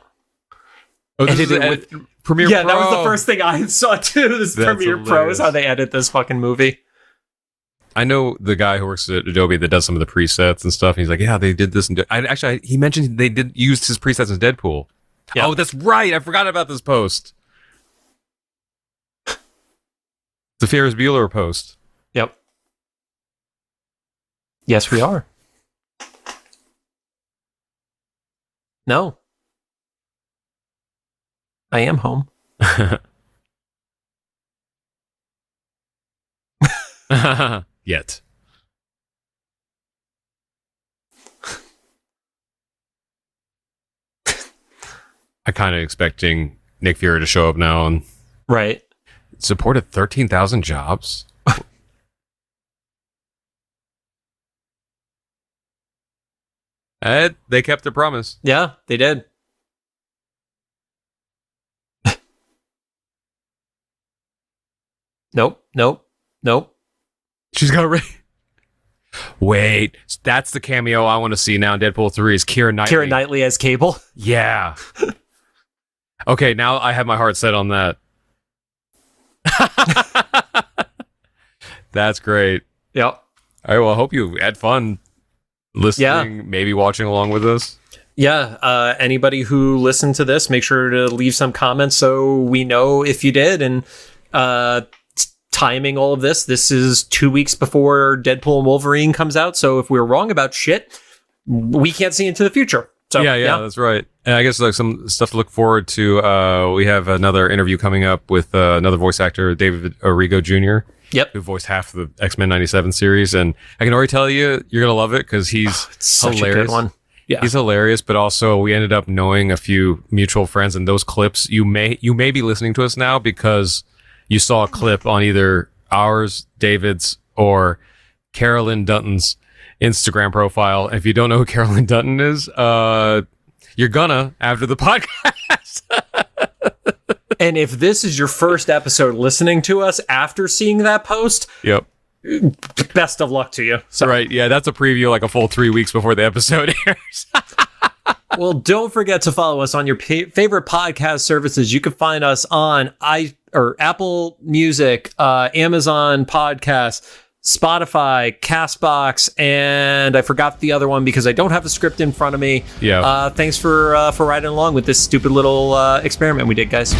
Oh, this is with Premiere Pro. Pro. That was the first thing I saw, too. This Premiere Pro is how they edit this fucking movie. I know the guy who works at Adobe that does some of the presets and stuff. And he's like, yeah, they did this. He mentioned they did use his presets in Deadpool. Yep. Oh, that's right. I forgot about this post. The Ferris Bueller post. Yep. Yes, we are. No. I am home. Yet. I kind of expecting Nick Fury to show up now and right. Supported 13,000 jobs. They kept their promise. Yeah, they did. Nope. She's got ready. Wait, that's the cameo I want to see now in Deadpool 3 is Keira Knightley. Keira Knightley as Cable. Yeah. Okay, now I have my heart set on that. That's great. Yep. All right, well, I hope you had fun listening, maybe watching along with us. Yeah, anybody who listened to this, make sure to leave some comments so we know if you did. And timing all of this is 2 weeks before Deadpool and Wolverine comes out. So if we're wrong about shit, we can't see into the future. So yeah, that's right. And I guess like some stuff to look forward to. We have another interview coming up with another voice actor, David Arrigo Jr. Yep, who voiced half of the X-Men 97 series, and I can already tell you, you're gonna love it because he's such hilarious. a good one. Yeah, he's hilarious, but also we ended up knowing a few mutual friends, and those clips you may be listening to us now because you saw a clip on either ours, David's, or Carolyn Dutton's Instagram profile. And if you don't know who Carolyn Dutton is, you're gonna after the podcast. And if this is your first episode listening to us after seeing that post, yep, best of luck to you. So. Right, yeah, that's a preview like a full 3 weeks before the episode airs. Well, don't forget to follow us on your favorite podcast services. You can find us on Apple Music, Amazon Podcasts, Spotify, Castbox, and I forgot the other one because I don't have the script in front of me. Yeah. Thanks for riding along with this stupid little experiment we did, guys.